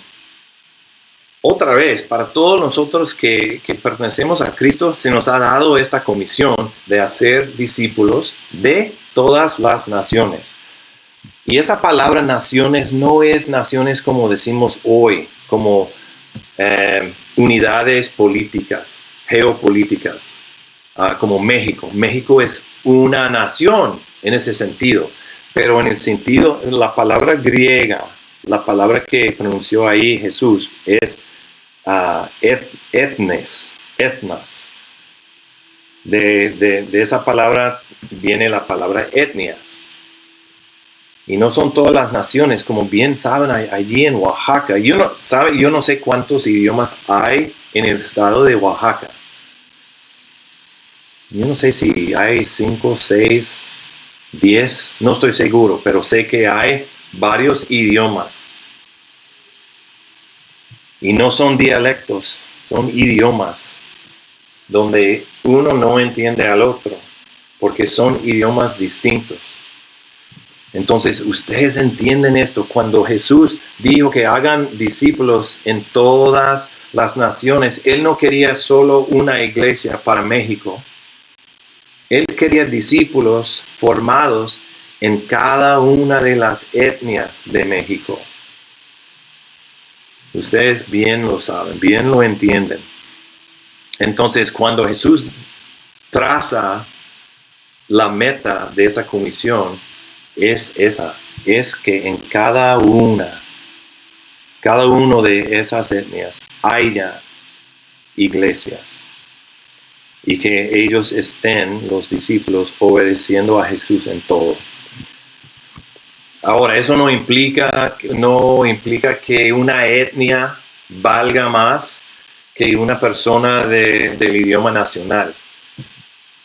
Otra vez, para todos nosotros que pertenecemos a Cristo, se nos ha dado esta comisión de hacer discípulos de todas las naciones. Y esa palabra naciones no es naciones como decimos hoy, como unidades políticas, geopolíticas, como México. México es una nación en ese sentido, pero en el sentido, la palabra griega, la palabra que pronunció ahí Jesús es etnas. De esa palabra viene la palabra etnias. Y no son todas las naciones, como bien saben, allí en Oaxaca. Yo no sé cuántos idiomas hay en el estado de Oaxaca. Yo no sé si hay 5, 6, 10, no estoy seguro, pero sé que hay varios idiomas. Y no son dialectos, son idiomas donde uno no entiende al otro, porque son idiomas distintos. Entonces, ustedes entienden esto. Cuando Jesús dijo que hagan discípulos en todas las naciones, Él no quería solo una iglesia para México. Él quería discípulos formados en cada una de las etnias de México. Ustedes bien lo saben, bien lo entienden. Entonces, cuando Jesús traza la meta de esa comisión, es que en cada uno de esas etnias haya iglesias y que ellos estén, los discípulos, obedeciendo a Jesús en todo. Ahora, eso no implica que una etnia valga más que una persona del idioma nacional.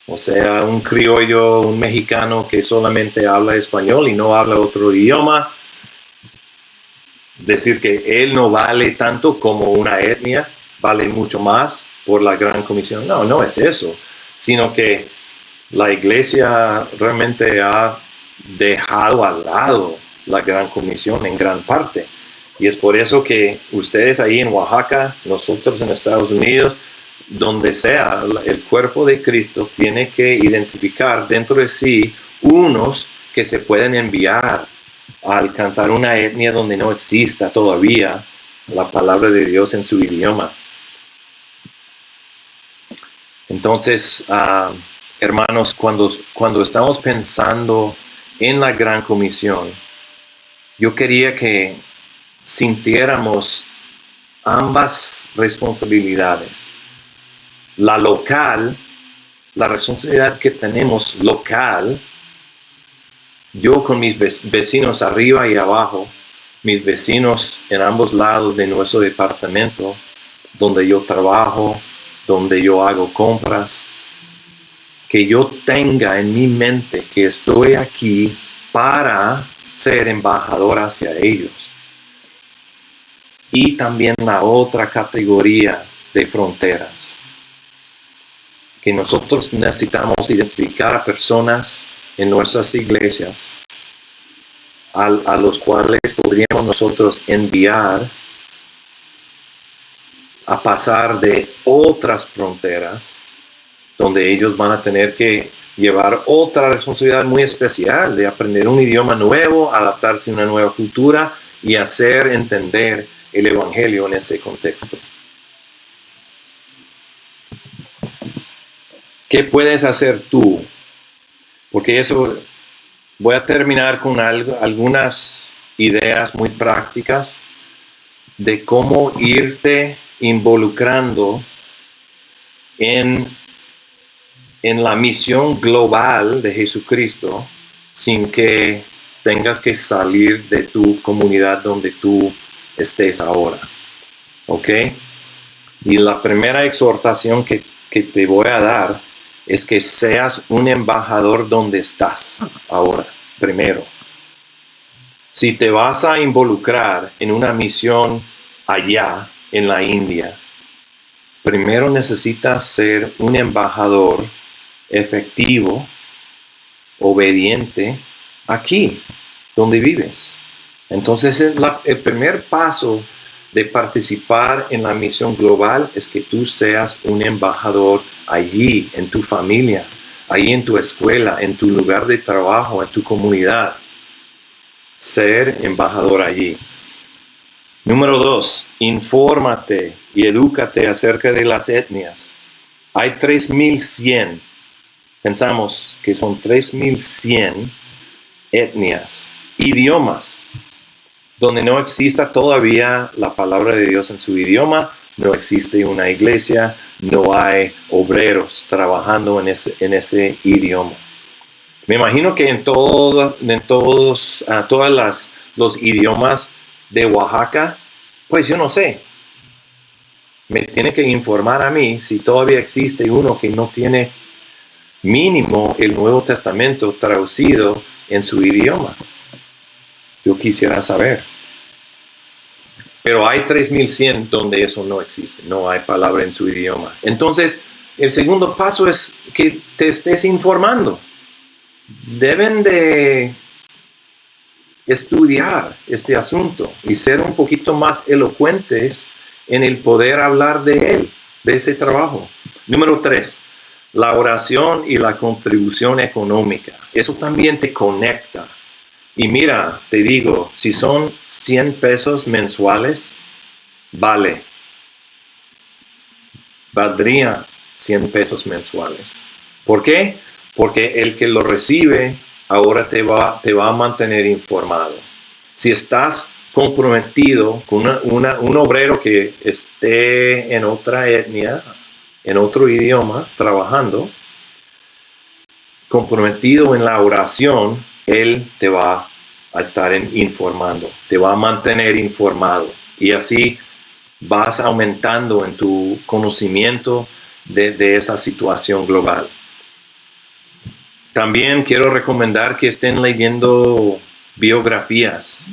O sea, un criollo, un mexicano que solamente habla español y no habla otro idioma, decir que él no vale tanto como una etnia, vale mucho más por la gran comisión. No es eso, sino que la iglesia realmente ha dejado al lado la gran comisión en gran parte. Y es por eso que ustedes ahí en Oaxaca, nosotros en Estados Unidos, donde sea, el cuerpo de Cristo tiene que identificar dentro de sí unos que se pueden enviar a alcanzar una etnia donde no exista todavía la palabra de Dios en su idioma. Entonces, hermanos, cuando estamos pensando en la gran comisión, yo quería que sintiéramos ambas responsabilidades. La local, la responsabilidad que tenemos local, yo con mis vecinos arriba y abajo, mis vecinos en ambos lados de nuestro departamento, donde yo trabajo, donde yo hago compras, que yo tenga en mi mente que estoy aquí para ser embajador hacia ellos. Y también la otra categoría de fronteras, que nosotros necesitamos identificar a personas en nuestras iglesias a los cuales podríamos nosotros enviar a pasar de otras fronteras donde ellos van a tener que llevar otra responsabilidad muy especial de aprender un idioma nuevo, adaptarse a una nueva cultura y hacer entender el evangelio en ese contexto. ¿Qué puedes hacer tú? Porque eso, voy a terminar con algunas ideas muy prácticas de cómo irte involucrando en la misión global de Jesucristo sin que tengas que salir de tu comunidad donde tú estés ahora. ¿Ok? Y la primera exhortación que te voy a dar es que seas un embajador donde estás ahora, primero. Si te vas a involucrar en una misión allá en la India, primero necesitas ser un embajador efectivo, obediente, aquí, donde vives. Entonces, el primer paso de participar en la misión global es que tú seas un embajador allí, en tu familia, allí en tu escuela, en tu lugar de trabajo, en tu comunidad. Ser embajador allí. Número 2, infórmate y edúcate acerca de las etnias. Hay 3.100, pensamos que son 3.100 etnias, idiomas, donde no exista todavía la palabra de Dios en su idioma, no existe una iglesia, no hay obreros trabajando en ese idioma. Me imagino que en todos los idiomas de Oaxaca, pues yo no sé. Me tiene que informar a mí si todavía existe uno que no tiene mínimo el Nuevo Testamento traducido en su idioma. Yo quisiera saber. Pero hay 3.100 donde eso no existe, no hay palabra en su idioma. Entonces, el segundo paso es que te estés informando. Deben de estudiar este asunto y ser un poquito más elocuentes en el poder hablar de él, de ese trabajo. Número 3, la oración y la contribución económica. Eso también te conecta. Y mira, te digo, si son 100 pesos mensuales, valdría 100 pesos mensuales. ¿Por qué? Porque el que lo recibe ahora te va a mantener informado. Si estás comprometido con un obrero que esté en otra etnia, en otro idioma, trabajando, comprometido en la oración, él te va a estar informando, te va a mantener informado. Y así vas aumentando en tu conocimiento de esa situación global. También quiero recomendar que estén leyendo biografías,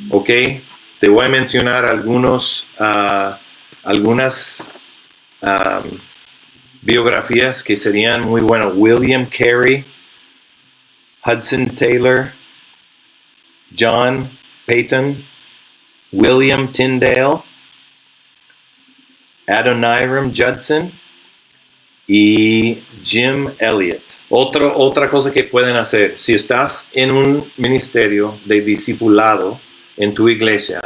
¿ok? Te voy a mencionar algunas biografías que serían muy buenas. William Carey, Hudson Taylor, John Peyton, William Tyndale, Adoniram Judson y Jim Elliot. Otra cosa que pueden hacer, si estás en un ministerio de discipulado en tu iglesia,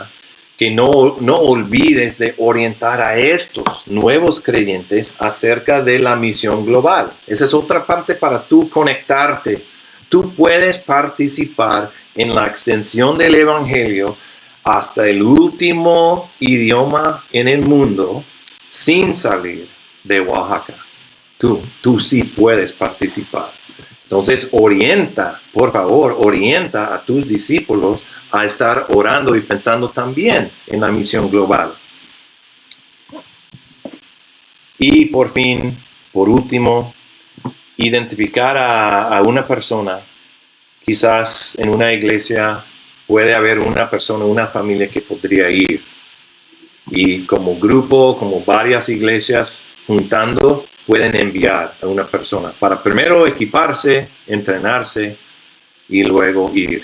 que no olvides de orientar a estos nuevos creyentes acerca de la misión global. Esa es otra parte para tú conectarte. Tú puedes participar en la extensión del evangelio hasta el último idioma en el mundo sin salir de Oaxaca. Tú sí puedes participar. Entonces por favor, orienta a tus discípulos a estar orando y pensando también en la misión global. Y por último, identificar a una persona. Quizás en una iglesia puede haber una persona, una familia que podría ir. Y como grupo, como varias iglesias juntando, pueden enviar a una persona para primero equiparse, entrenarse y luego ir.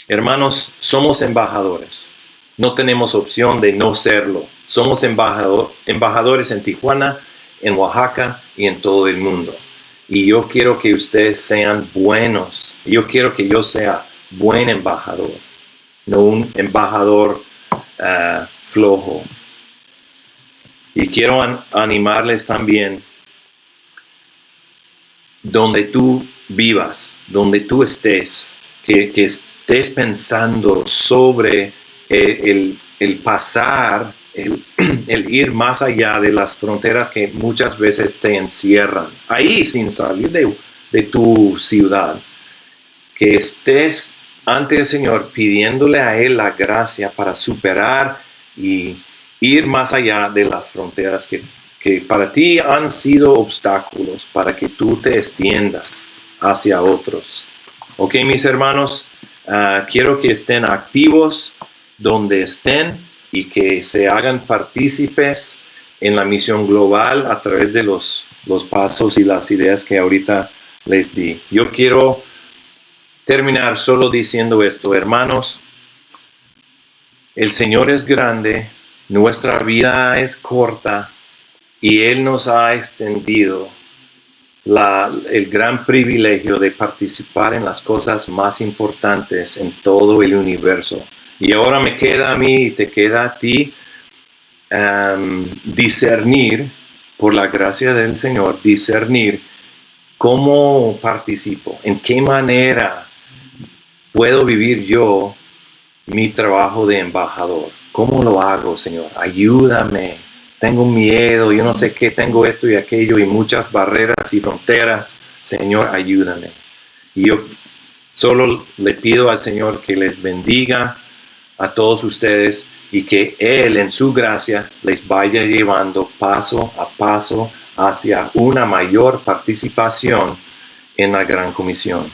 Hermanos, somos embajadores. No tenemos opción de no serlo. Somos embajadores en Tijuana, en Oaxaca y en todo el mundo. Y yo quiero que ustedes sean buenos. Yo quiero que yo sea buen embajador, no un embajador flojo. Y quiero animarles también, donde tú vivas, donde tú estés, que estés pensando sobre el pasar, el ir más allá de las fronteras que muchas veces te encierran, ahí sin salir de tu ciudad, que estés ante el Señor pidiéndole a Él la gracia para superar y ir más allá de las fronteras que para ti han sido obstáculos, para que tú te extiendas hacia otros. Ok, mis hermanos, quiero que estén activos donde estén y que se hagan partícipes en la misión global a través de los pasos y las ideas que ahorita les di. Yo quiero terminar solo diciendo esto, hermanos. El Señor es grande, nuestra vida es corta y Él nos ha extendido el gran privilegio de participar en las cosas más importantes en todo el universo. Y ahora me queda a mí y te queda a ti discernir, por la gracia del Señor, discernir cómo participo, en qué manera puedo vivir yo mi trabajo de embajador. ¿Cómo lo hago, Señor? Ayúdame. Tengo miedo, yo no sé qué, tengo esto y aquello y muchas barreras y fronteras. Señor, ayúdame. Y yo solo le pido al Señor que les bendiga a todos ustedes y que Él en su gracia les vaya llevando paso a paso hacia una mayor participación en la Gran Comisión.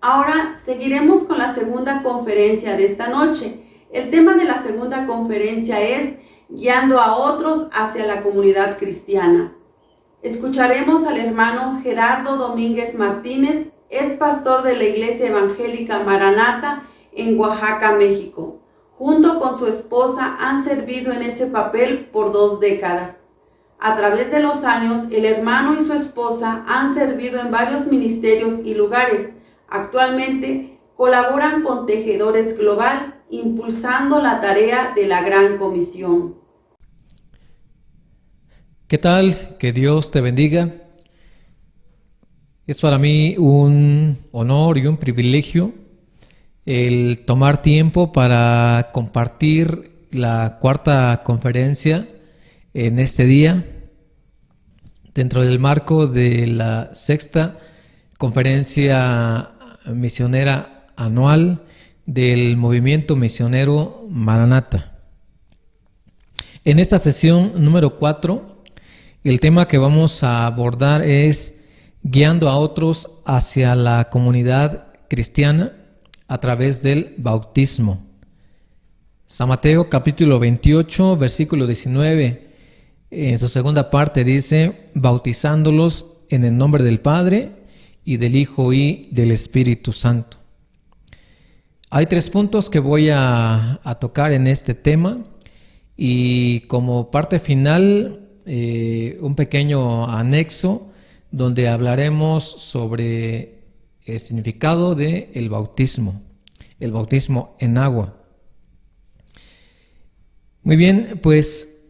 Ahora seguiremos con la segunda conferencia de esta noche. El tema de la segunda conferencia es guiando a otros hacia la comunidad cristiana. Escucharemos al hermano Gerardo Domínguez Martínez, es pastor de la Iglesia Evangélica Maranata en Oaxaca, México. Junto con su esposa han servido en ese papel por 2 décadas. A través de los años, el hermano y su esposa han servido en varios ministerios y lugares. Actualmente colaboran con Tejedores Global, impulsando la tarea de la Gran Comisión. ¿Qué tal? Que Dios te bendiga. Es para mí un honor y un privilegio el tomar tiempo para compartir la cuarta conferencia en este día, dentro del marco de la sexta conferencia misionera anual del movimiento misionero Maranata. En esta sesión número 4, el tema que vamos a abordar es guiando a otros hacia la comunidad cristiana a través del bautismo. San Mateo capítulo 28, versículo 19, en su segunda parte dice, bautizándolos en el nombre del Padre y del Hijo y del Espíritu Santo. Hay 3 puntos que voy a tocar en este tema y como parte final un pequeño anexo donde hablaremos sobre el significado del bautismo, el bautismo en agua. Muy bien, pues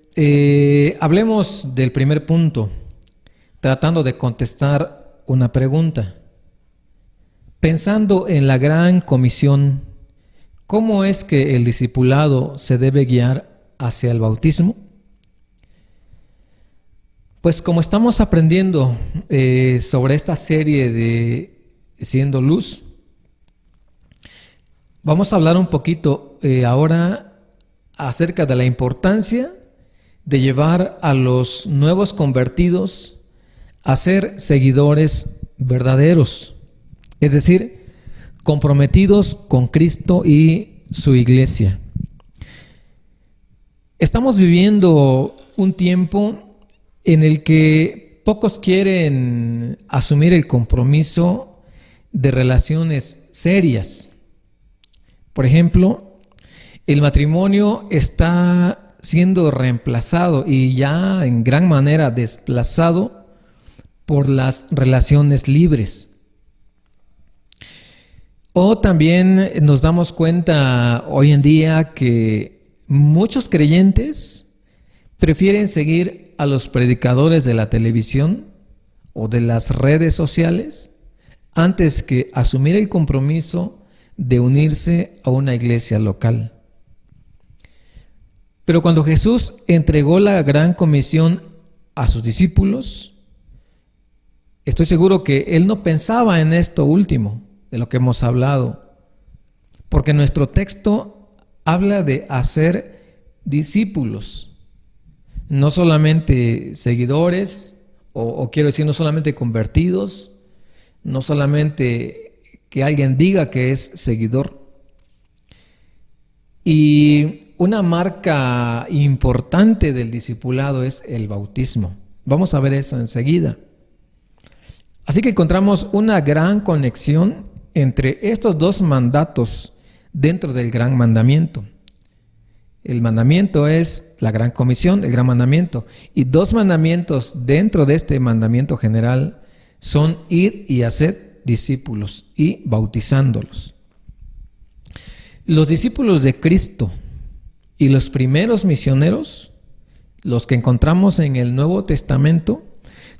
hablemos del primer punto, tratando de contestar una pregunta. Pensando en la Gran Comisión, ¿cómo es que el discipulado se debe guiar hacia el bautismo? Pues como estamos aprendiendo sobre esta serie de Siendo Luz, vamos a hablar un poquito ahora acerca de la importancia de llevar a los nuevos convertidos a ser seguidores verdaderos, es decir, comprometidos con Cristo y su iglesia. Estamos viviendo un tiempo en el que pocos quieren asumir el compromiso de relaciones serias. Por ejemplo, el matrimonio está siendo reemplazado y ya en gran manera desplazado por las relaciones libres. O también nos damos cuenta hoy en día que muchos creyentes prefieren seguir a los predicadores de la televisión o de las redes sociales antes que asumir el compromiso de unirse a una iglesia local. Pero cuando Jesús entregó la Gran Comisión a sus discípulos, estoy seguro que Él no pensaba en esto último de lo que hemos hablado, porque nuestro texto habla de hacer discípulos, no solamente seguidores, o quiero decir, no solamente convertidos, no solamente que alguien diga que es seguidor. Y una marca importante del discipulado es el bautismo. Vamos a ver eso enseguida. Así que encontramos una gran conexión entre estos dos mandatos dentro del gran mandamiento. El mandamiento es la gran comisión, el gran mandamiento. Y dos mandamientos dentro de este mandamiento general son ir y hacer discípulos y bautizándolos. Los discípulos de Cristo y los primeros misioneros, los que encontramos en el Nuevo Testamento,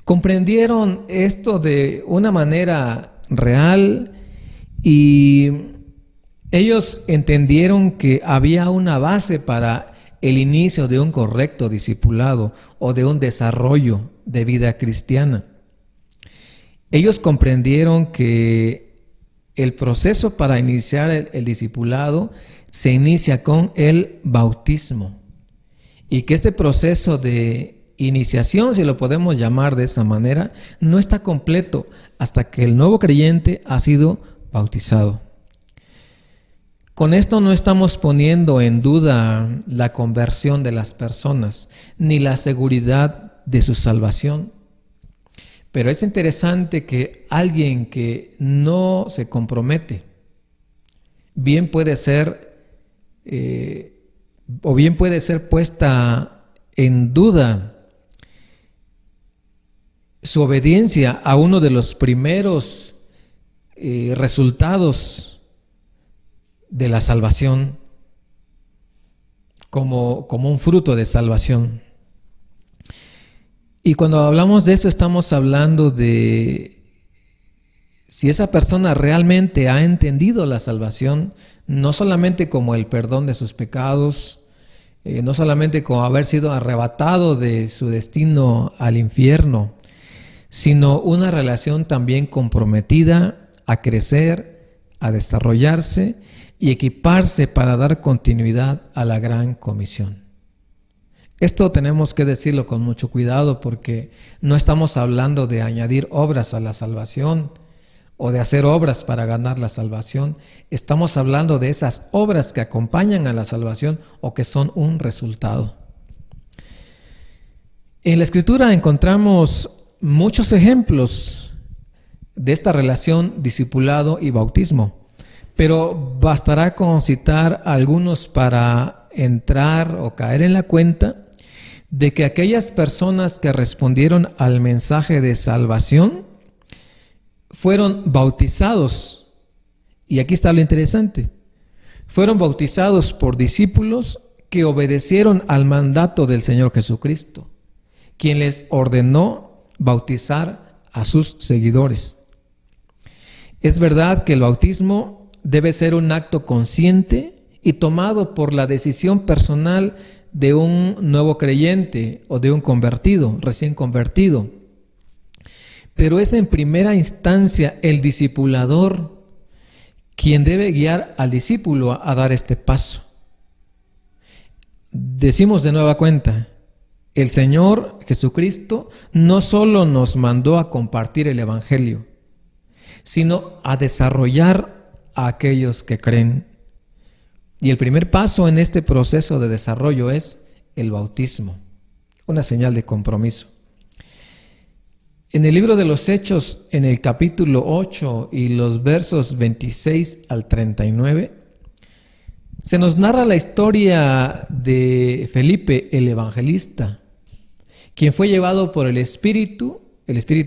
comprendieron esto de una manera real y ellos entendieron que había una base para el inicio de un correcto discipulado o de un desarrollo de vida cristiana. Ellos comprendieron que el proceso para iniciar el discipulado se inicia con el bautismo y que este proceso de iniciación, si lo podemos llamar de esa manera, no está completo hasta que el nuevo creyente ha sido bautizado. Con esto no estamos poniendo en duda la conversión de las personas ni la seguridad de su salvación. Pero es interesante que alguien que no se compromete, bien puede ser puesta en duda su obediencia a uno de los primeros resultados de la salvación como un fruto de salvación. Y cuando hablamos de eso estamos hablando de si esa persona realmente ha entendido la salvación, no solamente como el perdón de sus pecados, no solamente como haber sido arrebatado de su destino al infierno, sino una relación también comprometida a crecer, a desarrollarse y equiparse para dar continuidad a la gran comisión. Esto tenemos que decirlo con mucho cuidado porque no estamos hablando de añadir obras a la salvación o de hacer obras para ganar la salvación. Estamos hablando de esas obras que acompañan a la salvación o que son un resultado. En la Escritura encontramos muchos ejemplos de esta relación discipulado y bautismo, pero bastará con citar algunos para entrar o caer en la cuenta de que aquellas personas que respondieron al mensaje de salvación fueron bautizados, y aquí está lo interesante, fueron bautizados por discípulos que obedecieron al mandato del Señor Jesucristo, quien les ordenó bautizar a sus seguidores. Es verdad que el bautismo debe ser un acto consciente y tomado por la decisión personal de un nuevo creyente o de un convertido, recién convertido. Pero es en primera instancia el discipulador quien debe guiar al discípulo a dar este paso. Decimos de nueva cuenta, el Señor Jesucristo no solo nos mandó a compartir el Evangelio, sino a desarrollar a aquellos que creen. Y el primer paso en este proceso de desarrollo es el bautismo, una señal de compromiso. En el libro de los Hechos, en el capítulo 8 y los versos 26 al 39, se nos narra la historia de Felipe el evangelista, quien fue llevado por el Espíritu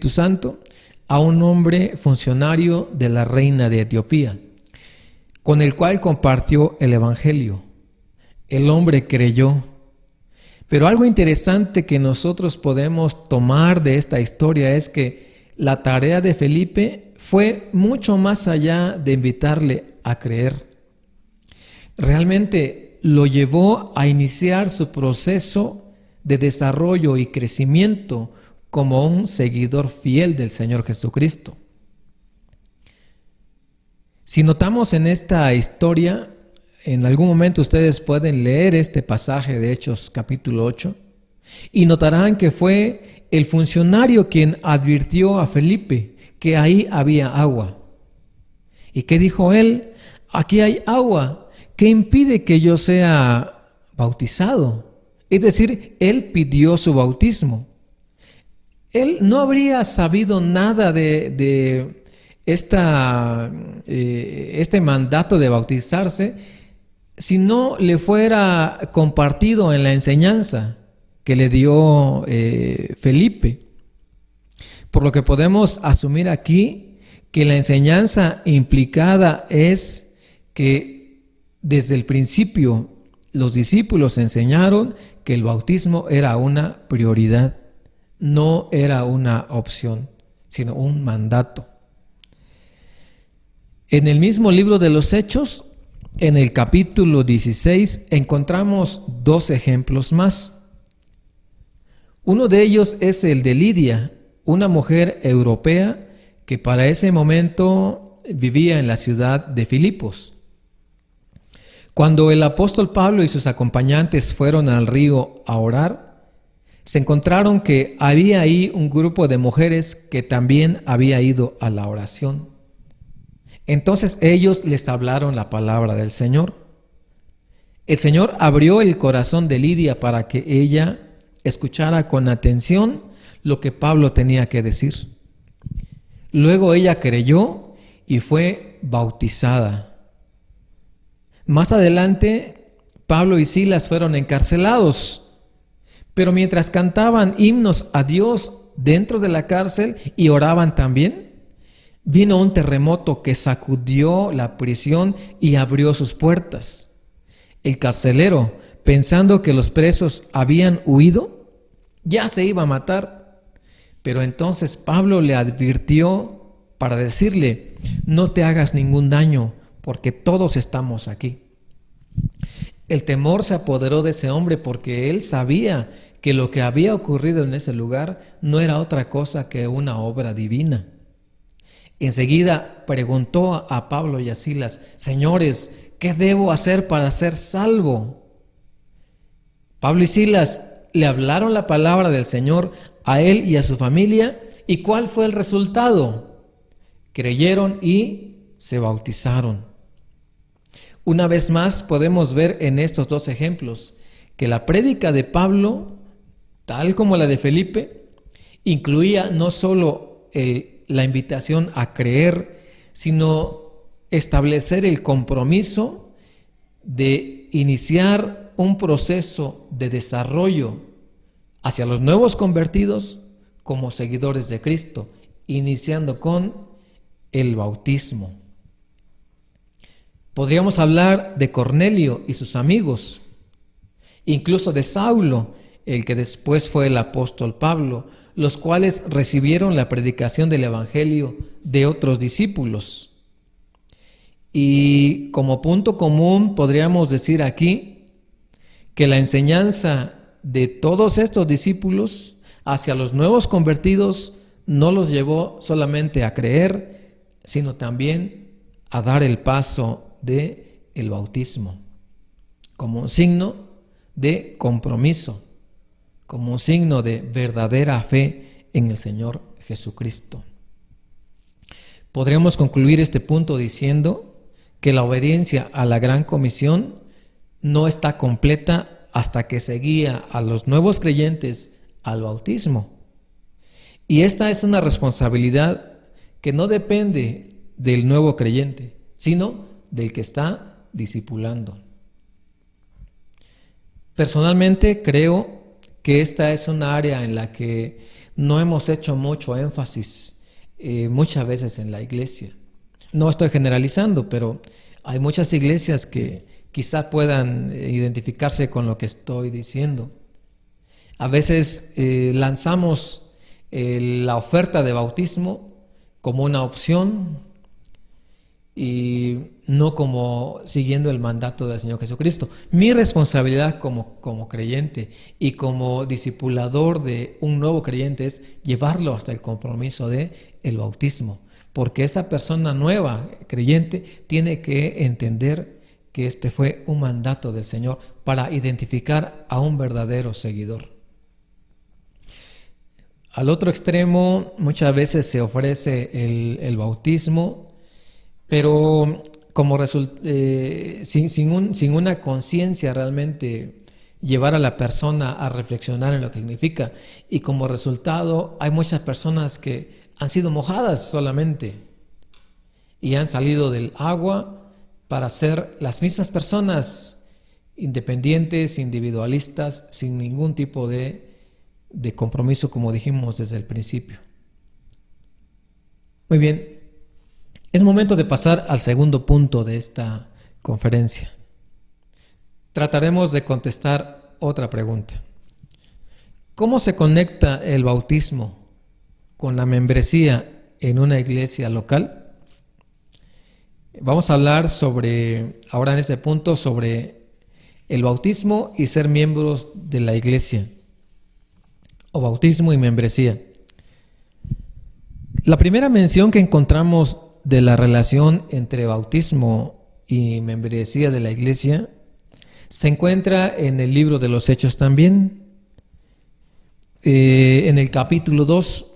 Santo, a un hombre funcionario de la reina de Etiopía, con el cual compartió el evangelio. El hombre creyó. Pero algo interesante que nosotros podemos tomar de esta historia es que la tarea de Felipe fue mucho más allá de invitarle a creer. Realmente lo llevó a iniciar su proceso de desarrollo y crecimiento como un seguidor fiel del Señor Jesucristo. Si notamos en esta historia, en algún momento ustedes pueden leer este pasaje de Hechos capítulo 8 y notarán que fue el funcionario quien advirtió a Felipe que ahí había agua. ¿Y qué dijo él? Aquí hay agua. ¿Qué impide que yo sea bautizado? Es decir, él pidió su bautismo. Él no habría sabido nada de este mandato de bautizarse si no le fuera compartido en la enseñanza que le dio Felipe. Por lo que podemos asumir aquí que la enseñanza implicada es que desde el principio los discípulos enseñaron que el bautismo era una prioridad, no era una opción, sino un mandato. En el mismo libro de los Hechos, en el capítulo 16, encontramos 2 ejemplos más. Uno de ellos es el de Lidia, una mujer europea que para ese momento vivía en la ciudad de Filipos. Cuando el apóstol Pablo y sus acompañantes fueron al río a orar, se encontraron que había ahí un grupo de mujeres que también había ido a la oración. Entonces ellos les hablaron la palabra del Señor. El Señor abrió el corazón de Lidia para que ella escuchara con atención lo que Pablo tenía que decir. Luego ella creyó y fue bautizada. Más adelante, Pablo y Silas fueron encarcelados, pero mientras cantaban himnos a Dios dentro de la cárcel y oraban también, vino un terremoto que sacudió la prisión y abrió sus puertas. El carcelero, pensando que los presos habían huido, ya se iba a matar. Pero entonces Pablo le advirtió para decirle: no te hagas ningún daño, porque todos estamos aquí. El temor se apoderó de ese hombre porque él sabía que lo que había ocurrido en ese lugar no era otra cosa que una obra divina. Enseguida preguntó a Pablo y a Silas: señores, ¿qué debo hacer para ser salvo? Pablo y Silas le hablaron la palabra del Señor a él y a su familia. ¿Y cuál fue el resultado? Creyeron y se bautizaron. Una vez más podemos ver en estos 2 ejemplos que la prédica de Pablo, tal como la de Felipe, incluía no solo la invitación a creer, sino establecer el compromiso de iniciar un proceso de desarrollo hacia los nuevos convertidos como seguidores de Cristo, iniciando con el bautismo. Podríamos hablar de Cornelio y sus amigos, incluso de Saulo, el que después fue el apóstol Pablo, los cuales recibieron la predicación del evangelio de otros discípulos. Y como punto común podríamos decir aquí que la enseñanza de todos estos discípulos hacia los nuevos convertidos no los llevó solamente a creer, sino también a dar el paso de el bautismo como un signo de compromiso, como un signo de verdadera fe en el Señor Jesucristo. Podríamos concluir este punto diciendo que la obediencia a la gran comisión no está completa hasta que se guía a los nuevos creyentes al bautismo. Y esta es una responsabilidad que no depende del nuevo creyente, sino del que está discipulando. Personalmente creo que esta es una área en la que no hemos hecho mucho énfasis muchas veces en la iglesia. No estoy generalizando, pero hay muchas iglesias que quizá puedan identificarse con lo que estoy diciendo. A veces lanzamos la oferta de bautismo como una opción y no como siguiendo el mandato del Señor Jesucristo. Mi responsabilidad como creyente y como discipulador de un nuevo creyente es llevarlo hasta el compromiso de el bautismo, porque esa persona nueva, creyente, tiene que entender que este fue un mandato del Señor para identificar a un verdadero seguidor. Al otro extremo muchas veces se ofrece el bautismo, pero como sin una conciencia realmente llevar a la persona a reflexionar en lo que significa, y como resultado hay muchas personas que han sido mojadas solamente y han salido del agua para ser las mismas personas independientes, individualistas, sin ningún tipo de compromiso, como dijimos desde el principio. Muy bien, es momento de pasar al segundo punto de esta conferencia. Trataremos de contestar otra pregunta. ¿Cómo se conecta el bautismo con la membresía en una iglesia local? Vamos a hablar ahora en este punto, sobre el bautismo y ser miembros de la iglesia, o bautismo y membresía. La primera mención que encontramos de la relación entre bautismo y membresía de la iglesia se encuentra en el libro de los Hechos también, en el capítulo 2,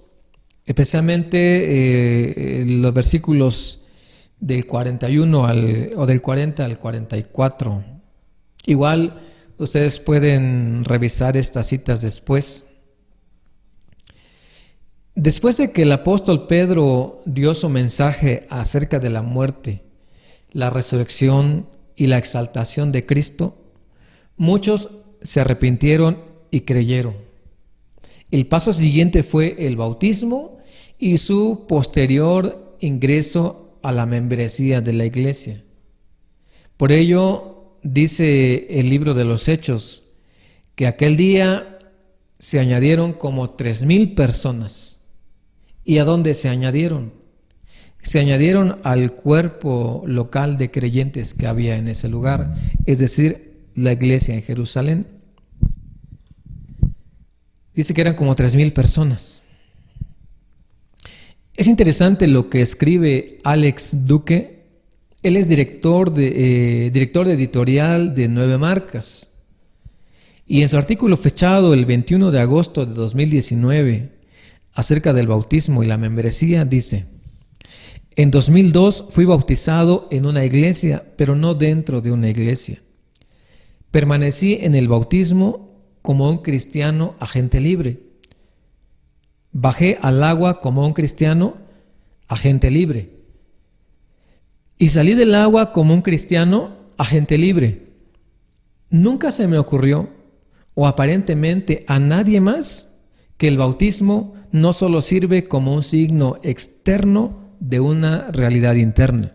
especialmente los versículos del 41 o del 40 al 44. Igual ustedes pueden revisar estas citas después. Después de que el apóstol Pedro dio su mensaje acerca de la muerte, la resurrección y la exaltación de Cristo, muchos se arrepintieron y creyeron. El paso siguiente fue el bautismo y su posterior ingreso a la membresía de la iglesia. Por ello, dice el libro de los Hechos, que aquel día se añadieron como 3,000 personas. ¿Y a dónde se añadieron? Se añadieron al cuerpo local de creyentes que había en ese lugar, es decir, la iglesia en Jerusalén. Dice que eran como 3,000 personas. Es interesante lo que escribe Alex Duque. Él es director de editorial de 9 Marcas. Y en su artículo fechado el 21 de agosto de 2019, acerca del bautismo y la membresía, dice: en 2002 fui bautizado en una iglesia, pero no dentro de una iglesia. Permanecí en el bautismo como un cristiano agente libre. Bajé al agua como un cristiano agente libre. Y salí del agua como un cristiano agente libre. Nunca se me ocurrió, o aparentemente a nadie más, que el bautismo no solo sirve como un signo externo de una realidad interna,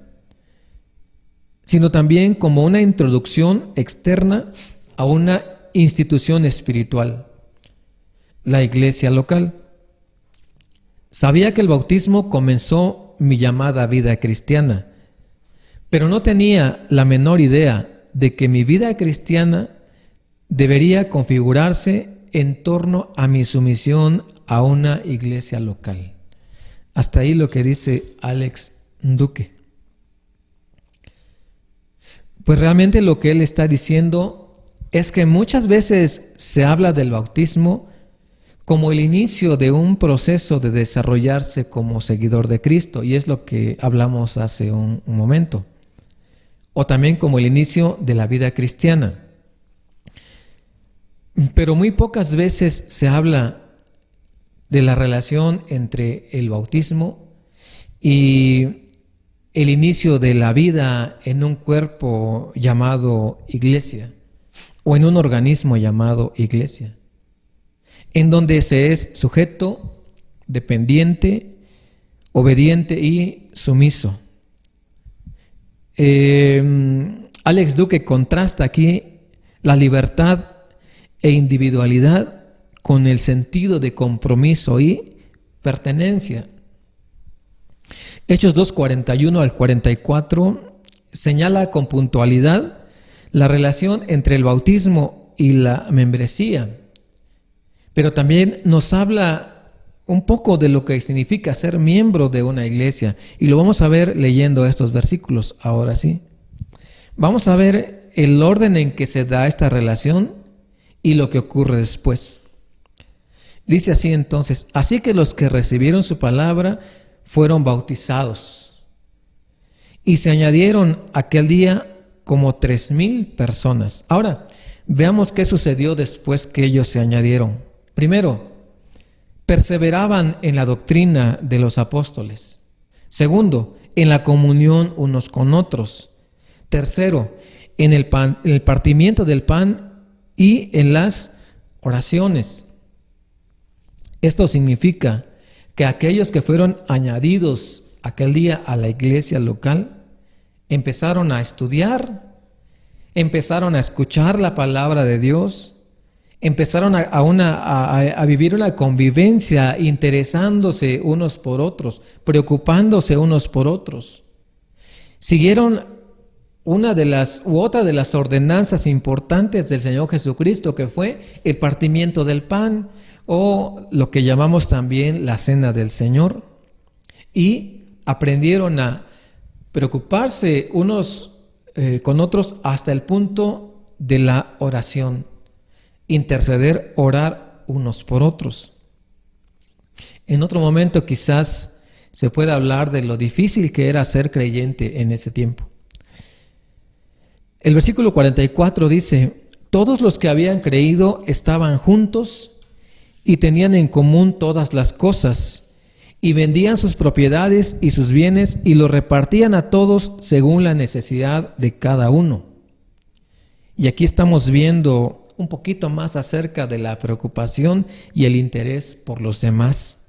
sino también como una introducción externa a una institución espiritual, la iglesia local. Sabía que el bautismo comenzó mi llamada vida cristiana, pero no tenía la menor idea de que mi vida cristiana debería configurarse en torno a mi sumisión a una iglesia local. Hasta ahí lo que dice Alex Duque. Pues realmente lo que él está diciendo es que muchas veces se habla del bautismo como el inicio de un proceso de desarrollarse como seguidor de Cristo, y es lo que hablamos hace un momento, o también como el inicio de la vida cristiana. Pero muy pocas veces se habla de la relación entre el bautismo y el inicio de la vida en un cuerpo llamado iglesia, o en un organismo llamado iglesia, en donde se es sujeto, dependiente, obediente y sumiso. Alex Duque contrasta aquí la libertad e individualidad con el sentido de compromiso y pertenencia. Hechos 2:41 al 44 señala con puntualidad la relación entre el bautismo y la membresía, pero también nos habla un poco de lo que significa ser miembro de una iglesia, y lo vamos a ver leyendo estos versículos. Ahora sí, vamos a ver el orden en que se da esta relación y lo que ocurre después. Dice así entonces: así que los que recibieron su palabra fueron bautizados. Y se añadieron aquel día como 3,000 personas. Ahora, veamos qué sucedió después que ellos se añadieron. Primero, perseveraban en la doctrina de los apóstoles. Segundo, en la comunión unos con otros. Tercero, en el partimiento del pan y en las oraciones. Esto significa que aquellos que fueron añadidos aquel día a la iglesia local empezaron a estudiar, empezaron a escuchar la palabra de Dios, empezaron a vivir una convivencia interesándose unos por otros, preocupándose unos por otros. Siguieron una de las u otra de las ordenanzas importantes del Señor Jesucristo, que fue el partimiento del pan, o lo que llamamos también la cena del Señor, y aprendieron a preocuparse unos con otros hasta el punto de la oración, interceder, orar unos por otros. En otro momento quizás se pueda hablar de lo difícil que era ser creyente en ese tiempo. El versículo 44 dice: todos los que habían creído estaban juntos y tenían en común todas las cosas, y vendían sus propiedades y sus bienes y los repartían a todos según la necesidad de cada uno. Y aquí estamos viendo un poquito más acerca de la preocupación y el interés por los demás.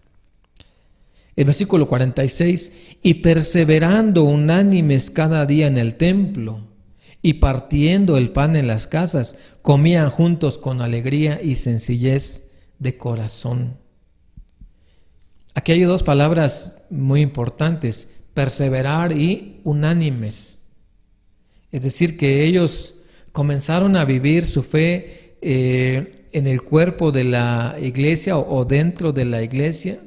El versículo 46: y perseverando unánimes cada día en el templo y partiendo el pan en las casas, comían juntos con alegría y sencillez de corazón. Aquí hay dos palabras muy importantes: perseverar y unánimes. Es decir, que ellos comenzaron a vivir su fe en el cuerpo de la iglesia o dentro de la iglesia,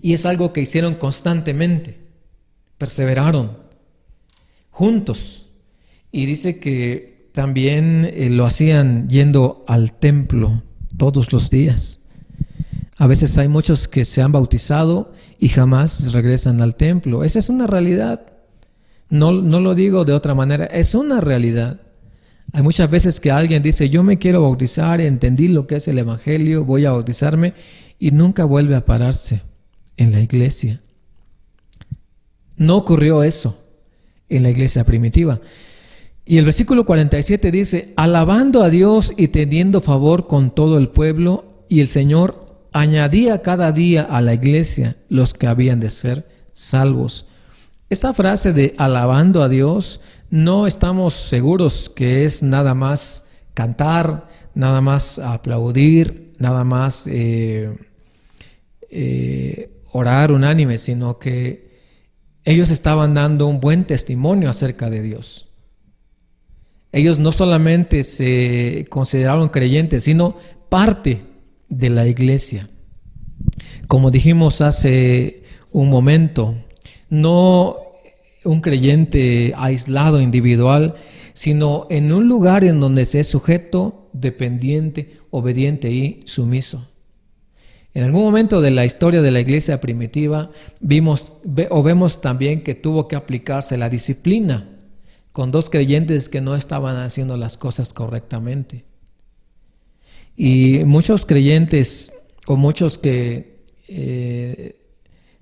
y es algo que hicieron constantemente. Perseveraron juntos, y dice que también lo hacían yendo al templo todos los días. A veces hay muchos que se han bautizado y jamás regresan al templo. Esa es una realidad. No lo digo de otra manera, es una realidad. Hay muchas veces que alguien dice: yo me quiero bautizar, entendí lo que es el evangelio, voy a bautizarme, y nunca vuelve a pararse en la iglesia. No ocurrió eso en la iglesia primitiva. Y el versículo 47 dice: alabando a Dios y teniendo favor con todo el pueblo, y el Señor añadía cada día a la iglesia los que habían de ser salvos. Esa frase de alabando a Dios, no estamos seguros que es nada más cantar, nada más aplaudir, nada más orar unánime, sino que ellos estaban dando un buen testimonio acerca de Dios. Ellos no solamente se consideraron creyentes, sino parte de la iglesia. Como dijimos hace un momento, no un creyente aislado, individual, sino en un lugar en donde se es sujeto, dependiente, obediente y sumiso. En algún momento de la historia de la iglesia primitiva vemos también que tuvo que aplicarse la disciplina con dos creyentes que no estaban haciendo las cosas correctamente. Y muchos creyentes o muchos que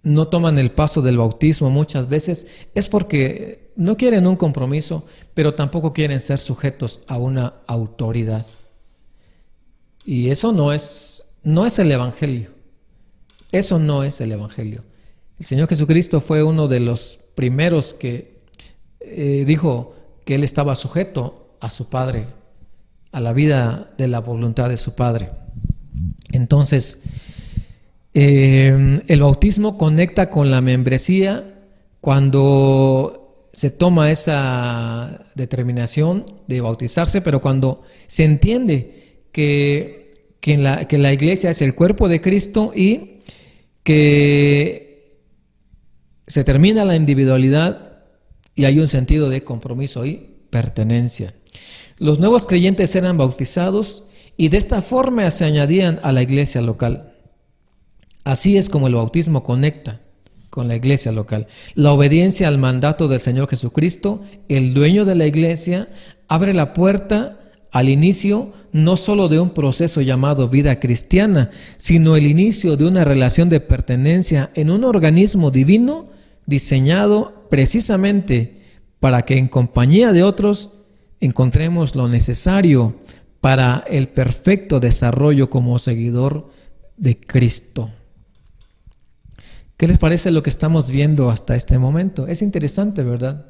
no toman el paso del bautismo muchas veces es porque no quieren un compromiso, pero tampoco quieren ser sujetos a una autoridad. Y eso no es el evangelio. Eso no es el evangelio. El Señor Jesucristo fue uno de los primeros que dijo que Él estaba sujeto a su Padre, a la vida de la voluntad de su Padre. Entonces, el bautismo conecta con la membresía cuando se toma esa determinación de bautizarse, pero cuando se entiende que la iglesia es el cuerpo de Cristo y que se termina la individualidad y hay un sentido de compromiso y pertenencia. Los nuevos creyentes eran bautizados y de esta forma se añadían a la iglesia local. Así es como el bautismo conecta con la iglesia local. La obediencia al mandato del Señor Jesucristo, el dueño de la iglesia, abre la puerta al inicio no solo de un proceso llamado vida cristiana, sino el inicio de una relación de pertenencia en un organismo divino diseñado precisamente para que en compañía de otros encontremos lo necesario para el perfecto desarrollo como seguidor de Cristo. ¿Qué les parece lo que estamos viendo hasta este momento? Es interesante, ¿verdad?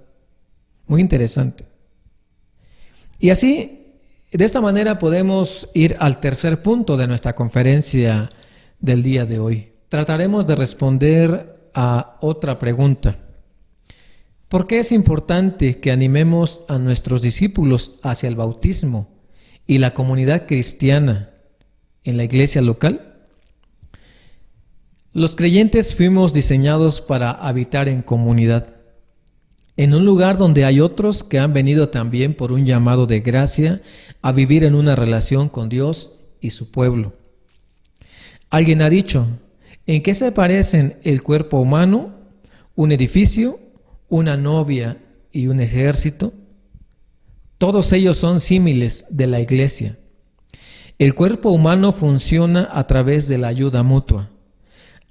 Muy interesante. Y así, de esta manera podemos ir al tercer punto de nuestra conferencia del día de hoy. Trataremos de responder a otra pregunta. ¿Por qué es importante que animemos a nuestros discípulos hacia el bautismo y la comunidad cristiana en la iglesia local? Los creyentes fuimos diseñados para habitar en comunidad, en un lugar donde hay otros que han venido también por un llamado de gracia a vivir en una relación con Dios y su pueblo. Alguien ha dicho, ¿en qué se parecen el cuerpo humano, un edificio, una novia y un ejército? Todos ellos son símiles de la iglesia. El cuerpo humano funciona a través de la ayuda mutua.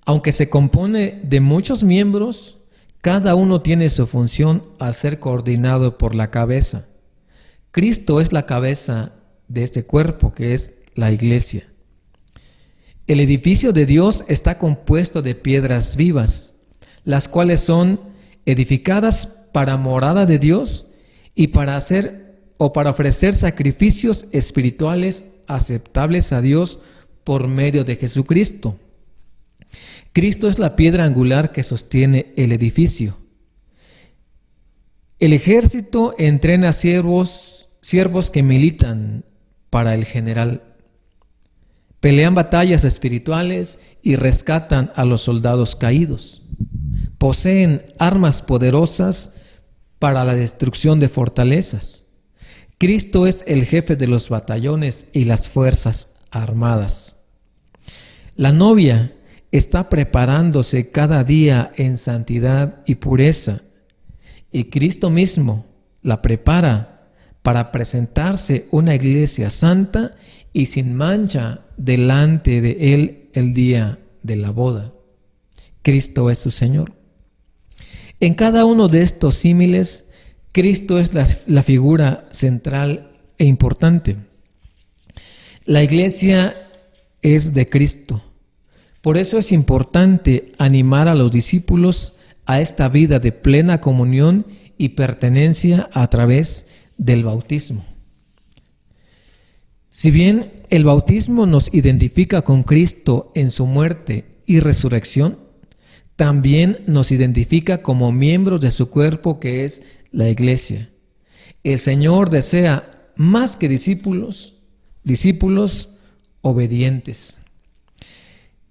Aunque se compone de muchos miembros, cada uno tiene su función al ser coordinado por la cabeza. Cristo es la cabeza de este cuerpo, que es la iglesia. El edificio de Dios está compuesto de piedras vivas, las cuales son edificadas para morada de Dios y para ofrecer sacrificios espirituales aceptables a Dios por medio de Jesucristo. Cristo es la piedra angular que sostiene el edificio. El ejército entrena siervos que militan para el general. Pelean batallas espirituales y rescatan a los soldados caídos. Poseen armas poderosas para la destrucción de fortalezas. Cristo es el jefe de los batallones y las fuerzas armadas. La novia está preparándose cada día en santidad y pureza, y Cristo mismo la prepara para presentarse una iglesia santa y sin mancha delante de Él el día de la boda. Cristo es su Señor. En cada uno de estos símiles, Cristo es la figura central e importante. La iglesia es de Cristo. Por eso es importante animar a los discípulos a esta vida de plena comunión y pertenencia a través del bautismo. Si bien el bautismo nos identifica con Cristo en su muerte y resurrección, también nos identifica como miembros de su cuerpo, que es la iglesia. El Señor desea más que discípulos obedientes.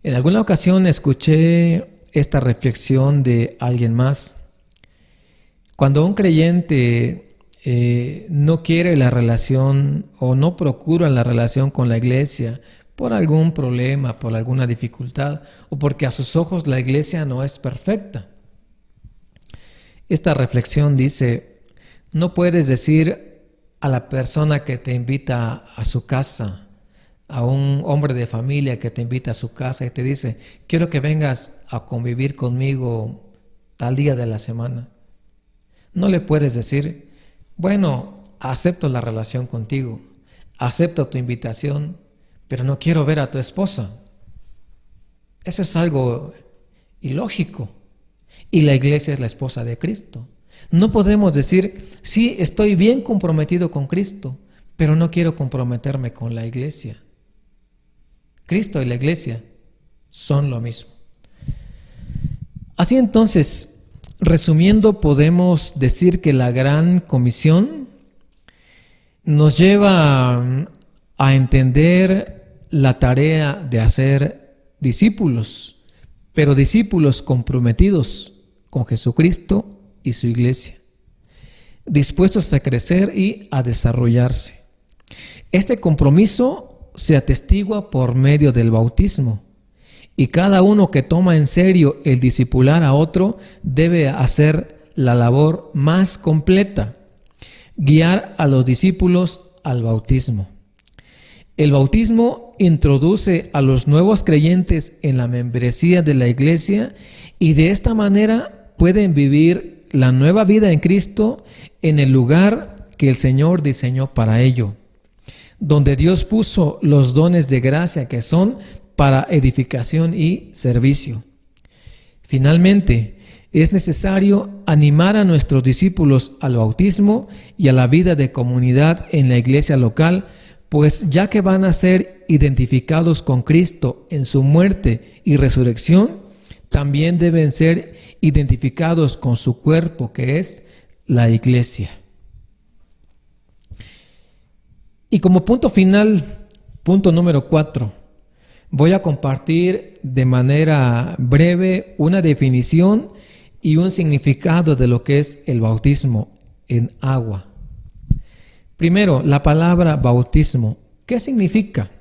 En alguna ocasión escuché esta reflexión de alguien más. Cuando un creyente no quiere la relación o no procura la relación con la iglesia por algún problema, por alguna dificultad o porque a sus ojos la iglesia no es perfecta. Esta reflexión dice, no puedes decir a la persona que te invita a su casa, a un hombre de familia que te invita a su casa y te dice, quiero que vengas a convivir conmigo tal día de la semana. No le puedes decir, bueno, acepto la relación contigo, acepto tu invitación, pero no quiero ver a tu esposa. Eso es algo ilógico. Y la iglesia es la esposa de Cristo. No podemos decir, sí, estoy bien comprometido con Cristo, pero no quiero comprometerme con la iglesia. Cristo y la iglesia son lo mismo. Así entonces, resumiendo, podemos decir que la gran comisión nos lleva a entender la tarea de hacer discípulos, pero discípulos comprometidos con Jesucristo y su iglesia, dispuestos a crecer y a desarrollarse. Este compromiso se atestigua por medio del bautismo. Y cada uno que toma en serio el discipular a otro debe hacer la labor más completa: guiar a los discípulos al bautismo. El bautismo introduce a los nuevos creyentes en la membresía de la iglesia y de esta manera pueden vivir la nueva vida en Cristo en el lugar que el Señor diseñó para ello, donde Dios puso los dones de gracia que son para edificación y servicio. Finalmente, es necesario animar a nuestros discípulos al bautismo y a la vida de comunidad en la iglesia local, pues ya que van a ser identificados con Cristo en su muerte y resurrección, también deben ser identificados con su cuerpo, que es la iglesia. Y como punto final, punto número 4, voy a compartir de manera breve una definición y un significado de lo que es el bautismo en agua. Primero, la palabra bautismo. ¿Qué significa?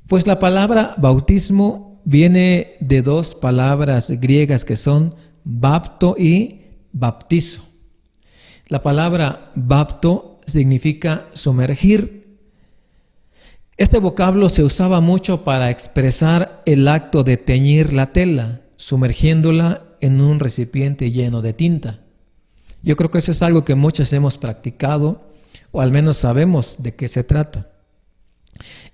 Pues la palabra bautismo viene de dos palabras griegas que son bapto y baptizo. La palabra bapto significa sumergir. Este vocablo se usaba mucho para expresar el acto de teñir la tela, sumergiéndola en un recipiente lleno de tinta. Yo creo que eso es algo que muchos hemos practicado, o al menos sabemos de qué se trata.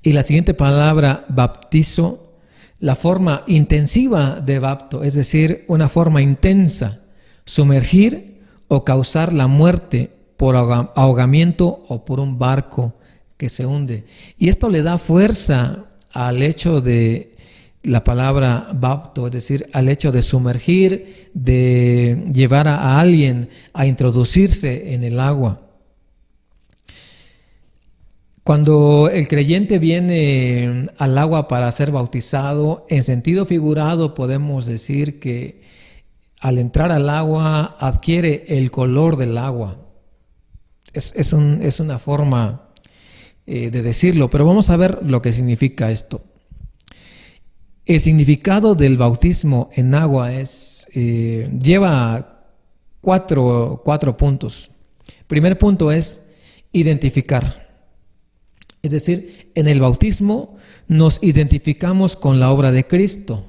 Y la siguiente palabra, baptizo, la forma intensiva de bapto, es decir, una forma intensa, sumergir o causar la muerte por ahogamiento o por un barco que se hunde. Y esto le da fuerza al hecho de la palabra bapto, es decir, al hecho de sumergir, de llevar a alguien a introducirse en el agua. Cuando el creyente viene al agua para ser bautizado, en sentido figurado podemos decir que al entrar al agua adquiere el color del agua. Es una forma de decirlo, pero vamos a ver lo que significa esto. El significado del bautismo en agua lleva cuatro puntos. Primer punto es identificar. Es decir, en el bautismo nos identificamos con la obra de Cristo.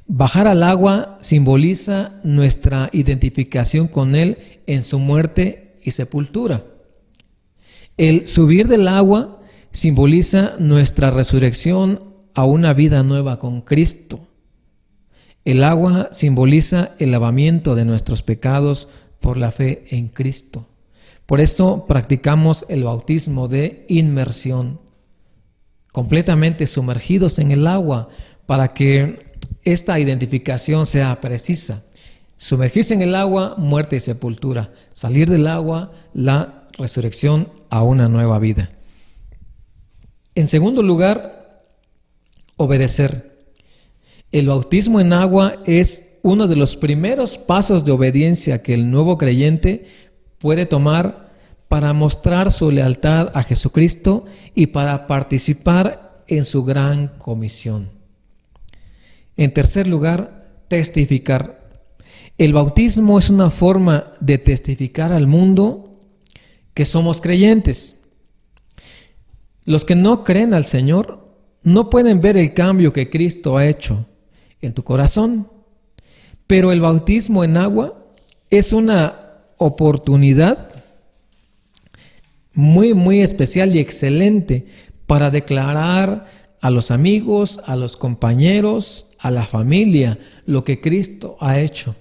Bajar al agua simboliza nuestra identificación con Él en su muerte y sepultura. El subir del agua simboliza nuestra resurrección a una vida nueva con Cristo. El agua simboliza el lavamiento de nuestros pecados por la fe en Cristo. Por esto practicamos el bautismo de inmersión, completamente sumergidos en el agua para que esta identificación sea precisa. Sumergirse en el agua, muerte y sepultura. Salir del agua, la resurrección a una nueva vida. En segundo lugar, obedecer. El bautismo en agua es uno de los primeros pasos de obediencia que el nuevo creyente puede tomar para mostrar su lealtad a Jesucristo y para participar en su gran comisión. En tercer lugar, testificar. El bautismo es una forma de testificar al mundo que somos creyentes. Los que no creen al Señor no pueden ver el cambio que Cristo ha hecho en tu corazón, pero el bautismo en agua es una oportunidad muy especial y excelente para declarar a los amigos, a los compañeros, a la familia, lo que Cristo ha hecho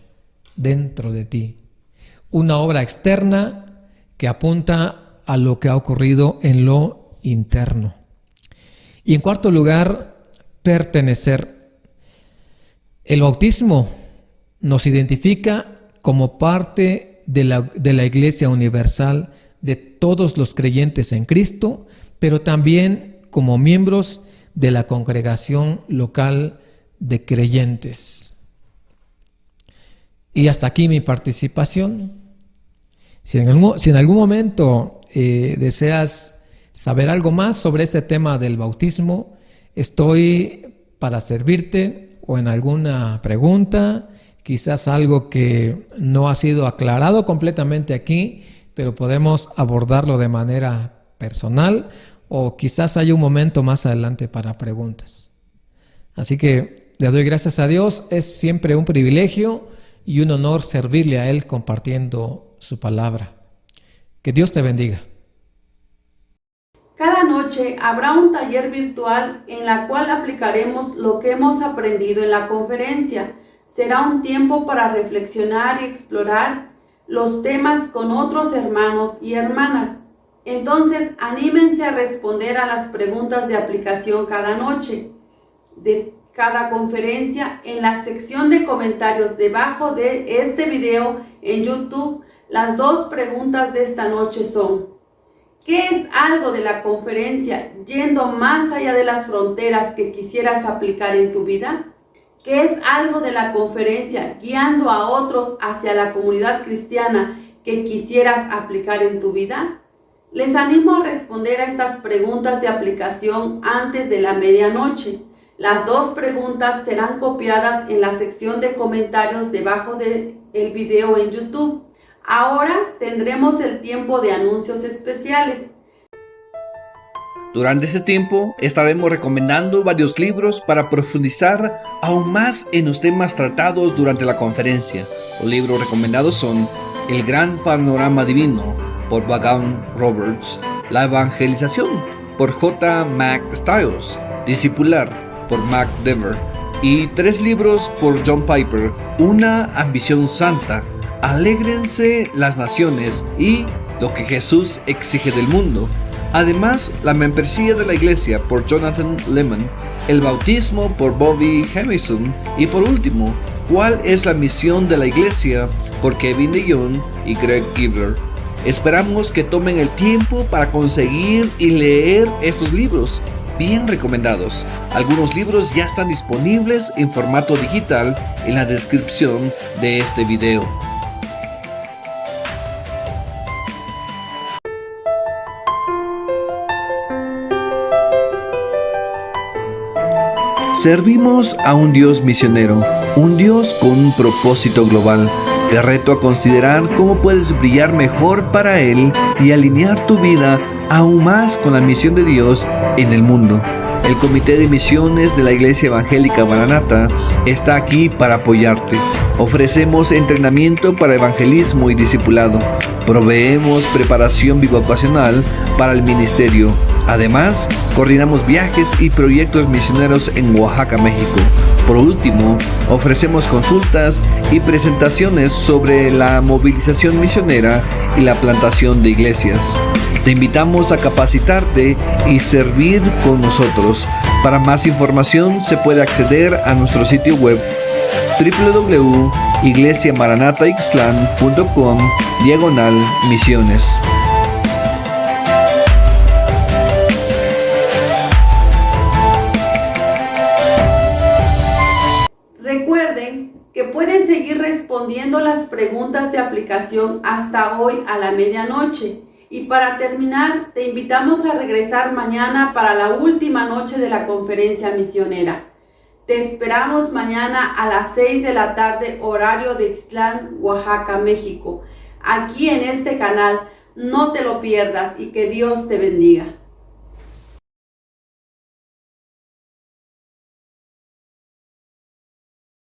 dentro de ti. Una obra externa que apunta a lo que ha ocurrido en lo interno. Y en cuarto lugar, pertenecer. El bautismo nos identifica como parte de la Iglesia Universal de todos los creyentes en Cristo, pero también como miembros de la congregación local de creyentes. Y hasta aquí mi participación. Si en algún momento deseas saber algo más sobre este tema del bautismo, estoy para servirte o en alguna pregunta, quizás algo que no ha sido aclarado completamente aquí, pero podemos abordarlo de manera personal o quizás haya un momento más adelante para preguntas. Así que le doy gracias a Dios, es siempre un privilegio y un honor servirle a Él compartiendo su palabra. Que Dios te bendiga. Cada noche habrá un taller virtual en la cual aplicaremos lo que hemos aprendido en la conferencia. Será un tiempo para reflexionar y explorar los temas con otros hermanos y hermanas. Entonces, anímense a responder a las preguntas de aplicación cada noche de cada conferencia en la sección de comentarios debajo de este video en YouTube. Las 2 preguntas de esta noche son: ¿qué es algo de la conferencia yendo más allá de las fronteras que quisieras aplicar en tu vida? ¿Qué es algo de la conferencia guiando a otros hacia la comunidad cristiana que quisieras aplicar en tu vida? Les animo a responder a estas preguntas de aplicación antes de la medianoche. Las 2 preguntas serán copiadas en la sección de comentarios debajo del video en YouTube. Ahora tendremos el tiempo de anuncios especiales. Durante ese tiempo estaremos recomendando varios libros para profundizar aún más en los temas tratados durante la conferencia. Los libros recomendados son El Gran Panorama Divino por Vaughan Roberts, La Evangelización por J. Mack Stiles, Discipular por Mac Dever y 3 libros por John Piper, Una Ambición Santa, Alégrense las Naciones y Lo que Jesús exige del mundo. Además, La Membresía de la Iglesia por Jonathan Leeman, El Bautismo por Bobby Jamieson y por último, ¿Cuál es la misión de la Iglesia? Por Kevin DeYoung y Greg Gibler. Esperamos que tomen el tiempo para conseguir y leer estos libros bien recomendados. Algunos libros ya están disponibles en formato digital en la descripción de este video. Servimos a un Dios misionero, un Dios con un propósito global. Te reto a considerar cómo puedes brillar mejor para Él y alinear tu vida aún más con la misión de Dios en el mundo. El Comité de Misiones de la Iglesia Evangélica Maranata está aquí para apoyarte. Ofrecemos entrenamiento para evangelismo y discipulado. Proveemos preparación bivocacional para el ministerio. Además, coordinamos viajes y proyectos misioneros en Oaxaca, México. Por último, ofrecemos consultas y presentaciones sobre la movilización misionera y la plantación de iglesias. Te invitamos a capacitarte y servir con nosotros. Para más información se puede acceder a nuestro sitio web www.iglesiamaranataixtlan.com/misiones. Recuerden que pueden seguir respondiendo las preguntas de aplicación hasta hoy a la medianoche. Y para terminar, te invitamos a regresar mañana para la última noche de la conferencia misionera. Te esperamos mañana a las 6 de la tarde, horario de Ixtlán, Oaxaca, México. Aquí en este canal, no te lo pierdas y que Dios te bendiga.